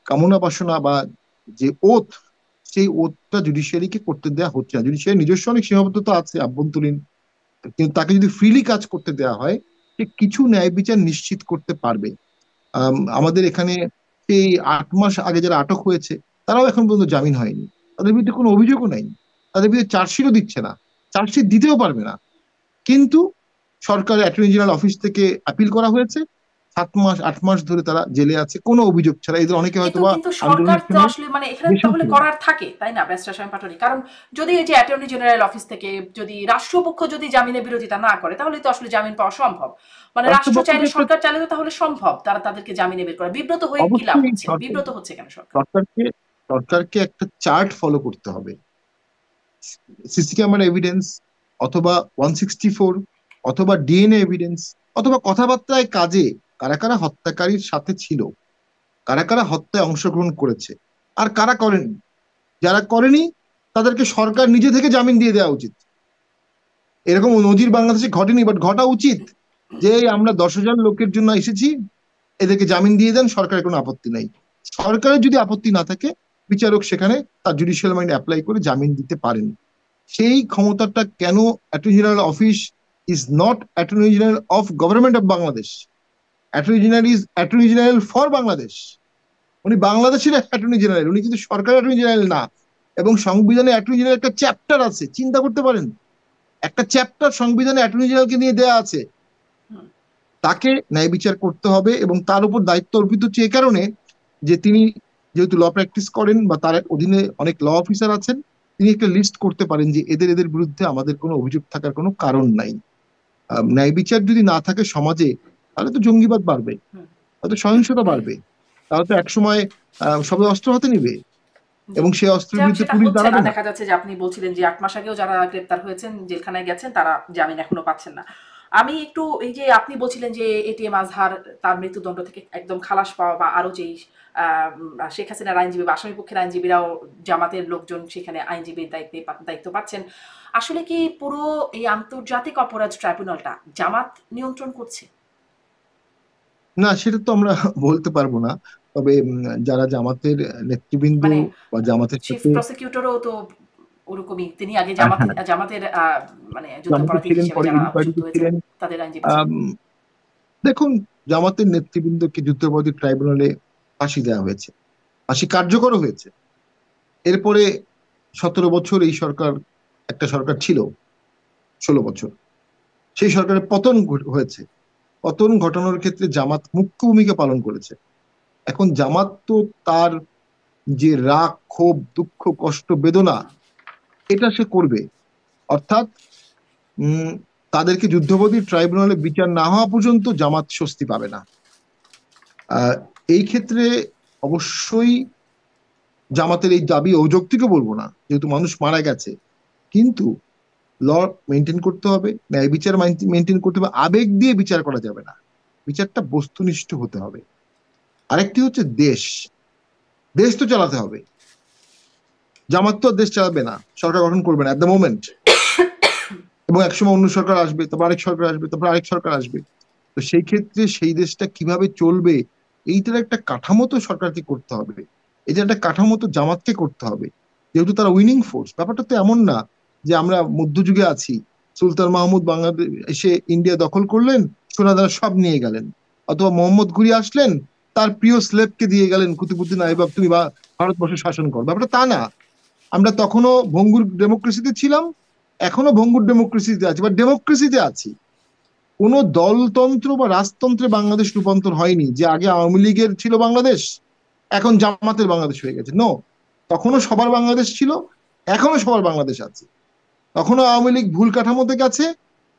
কামনা বাসনা বা যে ওথ, সেই ওথটা জুডিশিয়ারিকে করতে দেওয়া হচ্ছে না। জুডিশিয়ারি নিজস্ব অনেক সীমাবদ্ধতা আছে আভ্যন্তরীণ, কিন্তু তাকে যদি ফ্রিলি কাজ করতে দেওয়া হয়, সে কিছু ন্যায় বিচার নিশ্চিত করতে পারবে। আমাদের এখানে সেই 8 মাস আগে যারা আটক হয়েছে, তারাও এখন পর্যন্ত জামিন হয়নি, তাদের বিরুদ্ধে কোনো অভিযোগও নাই, তাদের বিরুদ্ধে চার্জশিটও দিচ্ছে না, চার্জশিট দিতেও পারবে না। কিন্তু সরকার অ্যাটর্নি জেনারেল অফিস থেকে আপিল করা হয়েছে, 7 মাস 8 মাস ধরে তারা জেলে আছে কোনো অভিযোগ ছাড়া। এদের অনেকে হয়তো কিন্তু বা কিন্তু সরকার আন্দোলনের তো সময় আসলে মানে এখানে দেশেও তাহলে ছিল না। করার থাকে, তাই না ব্যারিস্টার শামীম পাটোয়ারি? কারণ যদি এই যে অ্যাটর্নি জেনারেল অফিস থেকে যদি রাষ্ট্রপক্ষ যদি জামিনের বিরোধিতা না করে, তাহলে তো আসলে জামিন পাওয়া সম্ভব। মানে রাষ্ট্র রাষ্ট্রপক্ষকে চাইলে, একটা, সরকার চাইলে তো তাহলে সম্ভব তাদেরকে জামিনে বের করা। বিব্রত হয়ে কি লাভ অবশ্যই হচ্ছে? সরকার, বিব্রত হচ্ছে কেন সরকার? সরকারকে সরকারকে একটা চার্ট ফলো করতে হবে। সিসি ক্যামেরা এভিডেন্স, অথবা 164, অথবা ডিএনএ এভিডেন্স, অথবা কথাবার্তায় কাজে কারা কারা হত্যাকারীর সাথে ছিল, কারা কারা হত্যায় অংশগ্রহণ করেছে, আর কারা করেনি। যারা করেনি তাদেরকে সরকার নিজে থেকে জামিন দিয়ে দেওয়া উচিত। এরকম নজির বাংলাদেশে ঘটেনি, বাট ঘটা উচিত। যে আমরা 10,000 লোকের জন্য এসেছি, এদেরকে জামিন দিয়ে দেন, সরকারের কোনো আপত্তি নাই। সরকারের যদি আপত্তি না থাকে, বিচারক সেখানে তার জুডিশিয়াল মাইন্ড অ্যাপ্লাই করে জামিন দিতে পারেন। সেই ক্ষমতাটা কেন attorney general office is not attorney general of government of Bangladesh, attorney general is attorney general for Bangladesh. উনি বাংলাদেশের অ্যাটর্নি জেনারেল, উনি কিন্তু সরকারের অ্যাটর্নি জেনারেল না। এবং সংবিধানে অ্যাটর্নি জেনারেল একটা চ্যাপ্টার আছে, চিন্তা করতে পারেন, একটা চ্যাপ্টার সংবিধানে অ্যাটর্নি জেনারেলকে নিয়ে দেওয়া আছে। তাকে ন্যায় বিচার করতে হবে, এবং তার উপর দায়িত্ব অর্পিত হচ্ছে এ কারণে যে তিনি যেহেতু ল প্র্যাকটিস করেন বা তার অধীনে অনেক ল অফিসার আছেন, তিনি একটা লিস্ট করতে পারেন যে এদের এদের বিরুদ্ধে আমাদের কোনো অভিযোগ থাকার কোনো কারণ নাই। ন্যায় বিচার যদি না থাকে সমাজে, তাহলে তো জঙ্গিবাদ বাড়বে, তাহলে সহিংসতা বাড়বে, তাহলে তো একসময় সবাই অস্ত্র হাতে নিবে, জি। এবং সেই অস্ত্রের যাক, বিরুদ্ধে সেটা পুলিশ হচ্ছে না। দাঁড়াবে না। দেখা যাচ্ছে যে আপনি বলছিলেন যে ৮ মাস আগেও যারা গ্রেপ্তার হয়েছেন, জেলখানায় গেছেন, তারা জামিন এখনো পাচ্ছেন না। আমি একটু এই যে আপনি বলছিলেন যে এটিএম আজহার তার মৃত্যুদণ্ড থেকে একদম খালাস পাওয়া, বা আরো যেই শেখ হাসিনার আইনজীবী বা আসামি পক্ষের আইনজীবীরাও, জামাতের লোকজন সেখানে আইনজীবীর দায়িত্ব পাচ্ছেন। আসলে কি পুরো এই আন্তর্জাতিক অপরাধ ট্রাইব্যুনালটা জামাত নিয়ন্ত্রণ করছে? না, সেটা তো আমরা বলতে পারবো না। তবে যারা জামাতের নেতৃবৃন্দ মানে বা জামাতের চিফ সাথে, প্রসিকিউটরও তো ওরকমই, তিনি আগে হ্যাঁ, জামাতের মানে জামাতে যুদ্ধাপরাধী ছিলেন, হিসেবে পরে যারা অভিযুক্ত ইনকোয়ারিতে হয়েছেন ছিলেন। তাদের আইনজীবী ছিলেন। আম, দেখুন, জামাতের নেতৃবৃন্দকে যুদ্ধাপরাধী ট্রাইব্যুনালে ফাঁসি দেওয়া হয়েছে, ফাঁসি কার্যকরও হয়েছে। এরপরে 17 বছর এই সরকার, একটা সরকার ছিল 16 বছর, সেই সরকারের পতন হয়েছে। পতন ঘটানোর ক্ষেত্রে জামাত মুখ্য ভূমিকা পালন করেছে। এখন জামাত তো তার যে রাগ, ক্ষোভ, দুঃখ, কষ্ট, বেদনা, এটা সে করবে। অর্থাৎ উম তাদেরকে যুদ্ধবন্দী ট্রাইব্যুনালে বিচার না হওয়া পর্যন্ত জামাত স্বস্তি পাবে না। আহ এই ক্ষেত্রে অবশ্যই জামাতের এই দাবি অযৌক্তিকও বলবো না, যেহেতু মানুষ মারা গেছে, কিন্তু ল মেনটেন করতে হবে, ন্যায় বিচার মেনটেন করতে হবে, আবেগ দিয়ে বিচার করা যাবে না, বিচারটা বস্তুনিষ্ঠ হতে হবে। আরেকটি হচ্ছে দেশ, দেশ তো চালাতে হবে। জামাত তো আর দেশ চালাবে না, সরকার গঠন করবে না এট দ্য মোমেন্ট, এবং একসময় অন্য সরকার আসবে, তারপর আরেক সরকার আসবে, তারপর আরেক সরকার আসবে। তো সেই ক্ষেত্রে সেই দেশটা কিভাবে চলবে, এইটার একটা কাঠামো তো সরকারকে করতে হবে, এটা একটা কাঠামো তো জামাতকে করতে হবে। যেহেতু তারা উইনিং ফোর্স, ব্যাপারটা তো এমন না যে আমরা মধ্যযুগে আছি, সুলতান মাহমুদ বাংলাদেশ এসে ইন্ডিয়া দখল করলেন, সোনাদানা সব নিয়ে গেলেন, অথবা মোহাম্মদ ঘুরি আসলেন, তার প্রিয় স্লেবকে দিয়ে গেলেন কুতুবুদ্দিন আইবক, তুমি ভারতবর্ষ শাসন করো। ব্যাপারটা তা না। আমরা তখনও ভঙ্গুর ডেমোক্রেসিতে ছিলাম, এখনো ভঙ্গুর ডেমোক্রেসিতে আছি বা ডেমোক্রেসিতে আছি। কোনো দলতন্ত্র বা রাজতন্ত্রে বাংলাদেশ রূপান্তর হয়নি যে আগে আওয়ামী লীগের ছিল বাংলাদেশ, এখন জামাতের বাংলাদেশ হয়ে গেছে। নো, তখনও সবার বাংলাদেশ ছিল, এখনো সবার বাংলাদেশ আছে। তখনও আওয়ামী লীগ ভুল কাঠামোতে গেছে,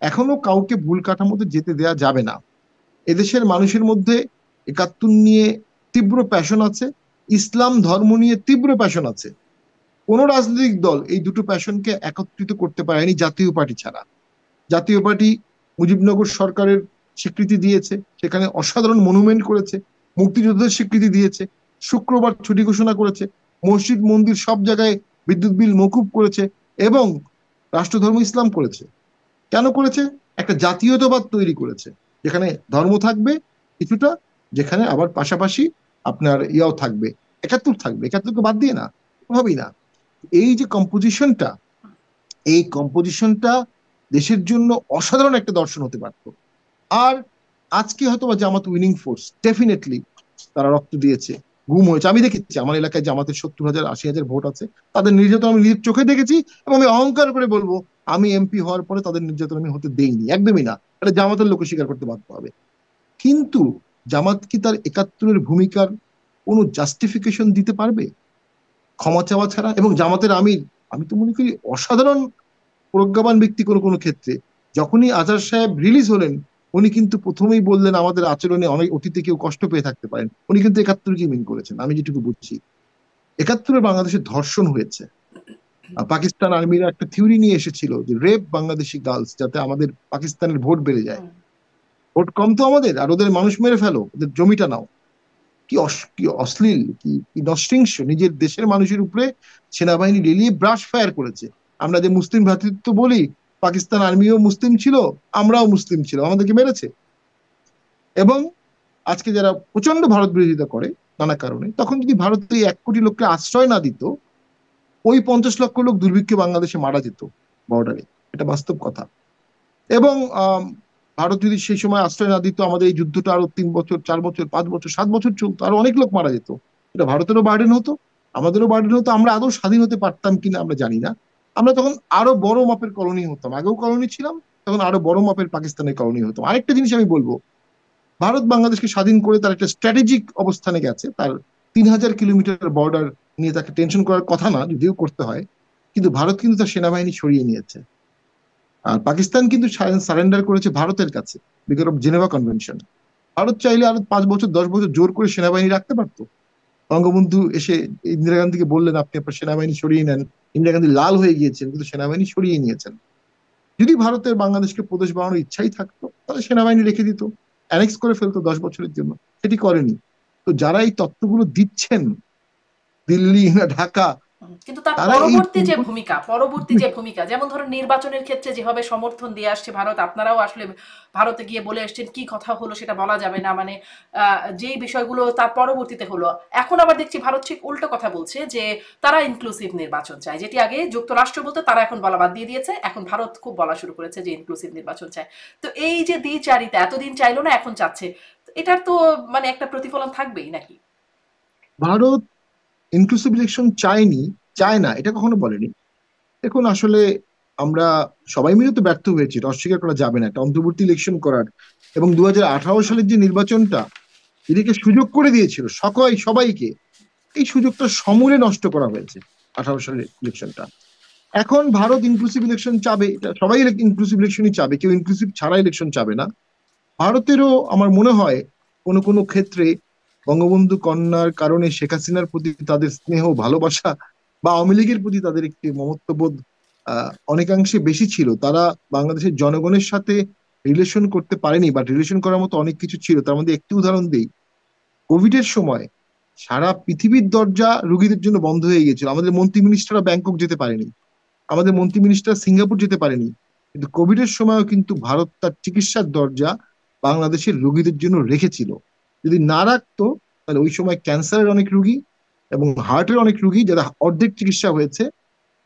এখনো কাউকে ভুল কাঠামোতে যেতে দেয়া যাবে না। এদেশের মানুষের মধ্যে একাত্তর নিয়ে তীব্র প্যাশন আছে, ইসলাম ধর্ম নিয়ে তীব্র প্যাশন আছে। কোন রাজনৈতিক দল এই দুটো প্যাশনকে একত্রিত করতে পারেনি জাতীয় পার্টি ছাড়া। জাতীয় পার্টি মুজিবনগর সরকারের স্বীকৃতি দিয়েছে, সেখানে অসাধারণ মনুমেন্ট করেছে, মুক্তিযুদ্ধের স্বীকৃতি দিয়েছে, শুক্রবার ছুটি ঘোষণা করেছে, মসজিদ মন্দির সব জায়গায় বিদ্যুৎ বিল মকুব করেছে এবং রাষ্ট্রধর্ম ইসলাম করেছে। কেন করেছে? একটা জাতীয়তাবাদ তৈরি করেছে, যেখানে ধর্ম থাকবে কিছুটা, যেখানে আবার পাশাপাশি আপনার ইয়াও থাকবে, একাত্তর থাকবে, একাত্তরকে বাদ দিয়ে না, কোনোভাবেই না। এই যে কম্পোজিশনটা, এই কম্পোজিশনটা দেশের জন্য অসাধারণ একটা দর্শন হতে পারতো। আর আজকে হয়তো বা জামাত উইনিং ফোর্স, ডেফিনেটলি তারা রক্ত দিয়েছে, গুম হয়েছে। আমি দেখেছি আমার এলাকায় জামাতের 70,000 80,000 ভোট আছে, তাদের নির্যাতন আমি নিজের চোখে দেখেছি এবং আমি অহংকার করে বলবো আমি এমপি হওয়ার পরে তাদের নির্যাতন আমি হতে দেইনি, একদমই না। এটা জামাতের লোক স্বীকার করতে বাধ্য হবে। কিন্তু জামাত কি তার একাত্তরের ভূমিকার কোনো জাস্টিফিকেশন দিতে পারবে ক্ষমা চাওয়া ছাড়া? এবং জামাতের আমির, আমি তো মনে করি অসাধারণ প্রজ্ঞাবান ব্যক্তি কোনো কোনো ক্ষেত্রে। যখনই আজহার সাহেব রিলিজ হলেন, উনি কিন্তু প্রথমেই বললেন আমাদের আচরণে অনেক অতীতে কেউ কষ্ট পেয়ে থাকতে পারেন। উনি কিন্তু একাত্তরকে মিন করেছেন, আমি যেটুকু বুঝছি। একাত্তরে বাংলাদেশে ধর্ষণ হয়েছে। পাকিস্তান আর্মিরা একটা থিওরি নিয়ে এসেছিল যে রেপ বাংলাদেশি গার্লস, যাতে আমাদের পাকিস্তানের ভোট বেড়ে যায়। ভোট কম তো আমাদের, আর ওদের মানুষ মেরে ফেলো, ওদের জমিটা নাও। কি অশ্লীল, কি কি নৃশংস! নিজের দেশের মানুষের উপরে সেনাবাহিনী রেলিয়ে ব্রাশ ফায়ার করেছে। আমরা যে মুসলিম ভ্রাতৃত্ব বলি, পাকিস্তান আর্মিও মুসলিম ছিল, আমরাও মুসলিম ছিল, আমাদেরকে মেরেছে। এবং আজকে যারা প্রচন্ড ভারত বিরোধিতা করে নানা কারণে, তখন যদি ভারত এই 1 কোটি লোককে আশ্রয় না দিত, ওই 50 লক্ষ লোক দুর্ভিক্ষে বাংলাদেশে মারা যেত বর্ডারে। এটা বাস্তব কথা। এবং ভারত যদি সেই সময় আশ্রয় না দিত, আমাদের এই যুদ্ধটা আরো 3 বছর 4 বছর 5 বছর 7 বছর চলতো, আরো অনেক লোক মারা যেত। এটা ভারতেরও বার্ডেন হতো, আমাদেরও বার্ডেন হতো। আমরা আদৌ স্বাধীন হতে পারতাম কিনা আমরা জানি না। আমরা তখন আরো বড় মাপের কলোনি হতাম, আগেও কলোনি ছিলাম, তখন আরো বড় মাপের পাকিস্তানের কলোনি হতাম। আরেকটা জিনিস আমি বলবো, ভারত বাংলাদেশকে স্বাধীন করে তার একটা স্ট্র্যাটেজিক অবস্থানে গেছে। তার 3,000 কিলোমিটার বর্ডার নিয়ে তাকে টেনশন করার কথা না, যদিও করতে হয়, কিন্তু ভারত কিন্তু তার সেনাবাহিনী সরিয়ে নিয়েছে। আর পাকিস্তান কিন্তু সারেন্ডার করেছে ভারতের কাছে because of Geneva convention. Bharat চাইলে আরো 5 বছর 10 বছর জোর করে সেনাবাহিনী রাখতে পারতো। বঙ্গবন্ধু এসে ইন্দিরা গান্ধীকে বললেন আপনি আপনার সেনাবাহিনী সরিয়ে নেন। ইন্দিরা গান্ধী লাল হয়ে গিয়েছেন, কিন্তু সেনাবাহিনী সরিয়ে নিয়েছেন। যদি ভারতের বাংলাদেশকে প্রদেশ বানানোর ইচ্ছাই থাকতো, তাহলে সেনাবাহিনী রেখে দিত, অ্যানেক্স করে ফেলতো 10 বছরের জন্য। সেটি করেনি। তো যারা এই তত্ত্বগুলো দিচ্ছেন, দিল্লি না ঢাকা, কিন্তু তার তারা এই পরবর্তী যে ভূমিকা যেমন ধরুন নির্বাচনের ক্ষেত্রে যেভাবে সমর্থন দিয়ে আসছে ভারত, আপনারাও আসলে ভারতে গিয়ে বলে এসছেন, কি কথা হলো সেটা বলা যাবে না, মানে যেই বিষয়গুলো তার পরবর্তীতে হলো। এখন আবার দেখছি ভারত ঠিক উল্টো কথা বলছে যে তারা ইনক্লুসিভ নির্বাচন চায়, যেটি আগে যুক্তরাষ্ট্র বলতে তারা এখন বলা বাদ দিয়ে দিয়েছে, এখন ভারত খুব বলা শুরু করেছে যে ইনক্লুসিভ নির্বাচন চায়। তো এই যে দ্বিচারিতা, এতদিন চাইলো না এখন চাচ্ছে, তো এটার তো মানে একটা প্রতিফলন থাকবেই নাকি? ভারত ইনক্লুসিভ ইলেকশন চায়নি, চায় না, এটা কখনো বলেনি। দেখুন আসলে আমরা সবাই মিলে তো ব্যর্থ হয়েছি, এটা অস্বীকার করা যাবে না, একটা অন্তর্বর্তী ইলেকশন করার। এবং 2018 সালের যে নির্বাচনটা, এদিকে সুযোগ করে দিয়েছিল সবাইকে, এই সুযোগটা সমূলে নষ্ট করা হয়েছে 2018 সালের ইলেকশনটা। এখন ভারত ইনক্লুসিভ ইলেকশন চাবে, এটা সবাই ইনক্লুসিভ ইলেকশনই চাবে, কেউ ইনক্লুসিভ ছাড়া ইলেকশন চাবে না। ভারতেরও আমার মনে হয় কোনো কোনো ক্ষেত্রে বঙ্গবন্ধু কন্যার কারণে শেখ হাসিনার প্রতি তাদের স্নেহ ভালোবাসা বা আওয়ামী লীগের প্রতি তাদের একটি মমত্ববোধ অনেকাংশে বেশি ছিল। তারা বাংলাদেশের জনগণের সাথে রিলেশন করতে পারেনি, বাট রিলেশন করার মতো অনেক কিছু ছিল। তার মধ্যে একটি উদাহরণ দিই, কোভিড এর সময় সারা পৃথিবীর দরজা রুগীদের জন্য বন্ধ হয়ে গিয়েছিল, আমাদের মন্ত্রী মিনিস্টাররা ব্যাংকক যেতে পারেনি, আমাদের মন্ত্রী মিনিস্টার সিঙ্গাপুর যেতে পারেনি। কিন্তু কোভিড এর সময়ও কিন্তু ভারত তার চিকিৎসার দরজা বাংলাদেশের রোগীদের জন্য রেখেছিল। যদি না রাখতো, তাহলে ওই সময় ক্যান্সারের অনেক রুগী এবং হার্টের অনেক রুগী যারা অর্ধেক চিকিৎসা হয়েছে,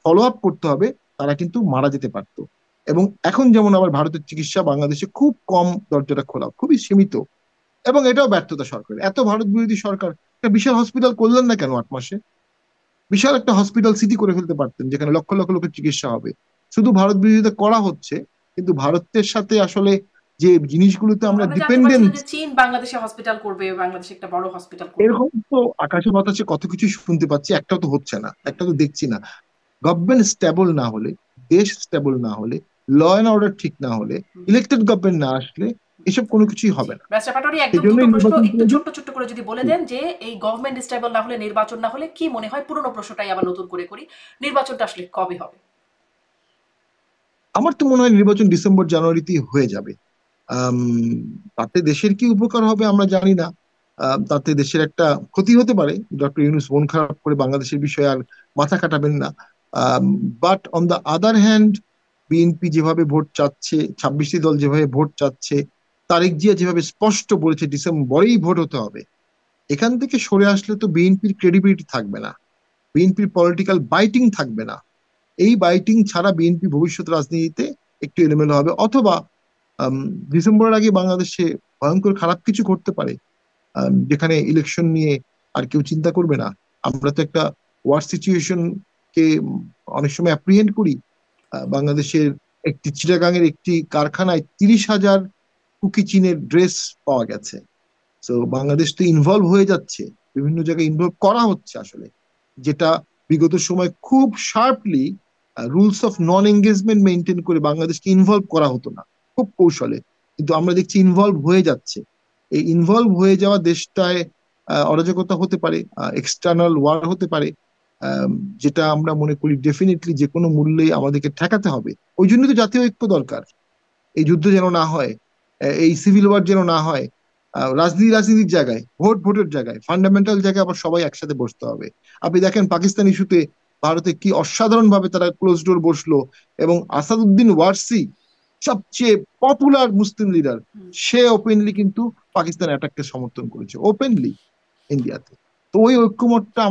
ফলো আপ করতে হবে, তারা কিন্তু মারা যেতে পারতো। এবং এখন যেমন আবার ভারতের চিকিৎসা বাংলাদেশে খুব কম, দরজাটা খোলা, খুবই সীমিত। এবং এটাও ব্যর্থতা সরকারের। এত ভারত বিরোধী সরকার একটা বিশাল হসপিটাল করলেন না কেন 8 মাসে? বিশাল একটা হসপিটাল সিটি করে ফেলতে পারতেন, যেখানে লক্ষ লক্ষ লোকের চিকিৎসা হবে। শুধু ভারত বিরোধিতা করা হচ্ছে, কিন্তু ভারতের সাথে আসলে যে জিনিসগুলোতে আমরা আমরা জানতে পারছিলাম ডিপেন্ডেন্ট, যে চীন বাংলাদেশে হসপিটাল করবে, বাংলাদেশে একটা বড় হসপিটাল করবে। এরকম তো আকাশে বাতাসে কত কিছু শুনতে পাচ্ছি, একটাও তো হচ্ছে না, একটা তো দেখছি না। গভর্নমেন্ট স্টেবল না হলে, দেশ স্টেবল না হলে, ল অ্যান্ড অর্ডার ঠিক না হলে, ইলেক্টেড গভর্নমেন্ট না আসলে এসব কোনো কিছুই জি, হবে না। ব্যারিস্টার পাটোয়ারি, সেই একদম দুটো জন্যই প্রশ্ন নির্বাচন একটু প্রয়োজন। ছোট্ট ছোট্ট করে যদি বলে দেন যে এই গভর্নমেন্ট স্টেবল না হলে, নির্বাচন না হলে কি মনে হয়, পুরনো প্রশ্নটাই আবার নতুন করে করি, নির্বাচনটা আসলে কবে হবে? আমার তো মনে হয় নির্বাচন ডিসেম্বর জানুয়ারিতেই হয়ে যাবে। আম, তাতে দেশের কি উপকার হবে আমরা জানি না। তাতে দেশের একটা ক্ষতি হতে পারে। ডক্টর ইউনূস মন খারাপ করে বাংলাদেশের বিষয়ে আর মাথা কাটাবেন না। But on the other hand, BNP যেভাবে ভোট চাচ্ছে, 26টি দল যেভাবে ভোট চাচ্ছে, তারেক জিয়া যেভাবে স্পষ্ট বলেছে ডিসেম্বরেই ভোট হতে হবে, এখান থেকে সরে আসলে তো বিএনপির ক্রেডিবিলিটি থাকবে না, বিএনপির পলিটিক্যাল বাইটিং থাকবে না। এই বাইটিং ছাড়া বিএনপি ভবিষ্যৎ রাজনীতিতে একটু এলোমেলো হবে, অথবা আম, ডিসেম্বরের আগে বাংলাদেশে ভয়ঙ্কর খারাপ কিছু করতে পারে, যেখানে ইলেকশন নিয়ে আর কেউ চিন্তা করবে না। আমরা তো একটা ওয়ার সিচুয়েশন কে অনেক সময় অ্যাপ্রিহেন্ড করি। বাংলাদেশের একটি চিটাগাংয়ের একটি কারখানায় 30,000 কুকি চীনের ড্রেস পাওয়া গেছে। তো বাংলাদেশ তো ইনভলভ হয়ে যাচ্ছে, বিভিন্ন জায়গায় ইনভলভ করা হচ্ছে আসলে, যেটা বিগত সময় খুব sharply rules of non engagement maintain করে বাংলাদেশকে ইনভলভ করা হতো না, খুব কৌশলে। কিন্তু আমরা দেখছি ইনভলভ হয়ে যাচ্ছে। এই ইনভলভ হয়ে যাওয়া দেশটায় অরাজকতা হতে পারে, এক্সটার্নাল ওয়ার হতে পারে, যেটা আমরা মনে করি ডেফিনেটলি যে কোনো মূল্যে আমাদেরকে ঠেকাতে হবে। ওই জন্য তো জাতীয় ঐক্য দরকার। এই যুদ্ধ যেন না হয়, এই সিভিল ওয়ার যেন না হয়। রাজনীতির জায়গায়, ভোটের জায়গায়, ফান্ডামেন্টাল জায়গায় আবার সবাই একসাথে বসতে হবে। আপনি দেখেন পাকিস্তান ইস্যুতে ভারতে কি অসাধারণ ভাবে তারা ক্লোজ ডোর বসলো, এবং আসাদুদ্দিন ওয়ারসি, সবচেয়ে পপুলার মুসলিম লিডার, সে ওপেনলি কিন্তু পাকিস্তান অ্যাটাককে সমর্থন করেছে, ওপেনলি, ইন্ডিয়াতে। তো ওই ঐক্যমতটা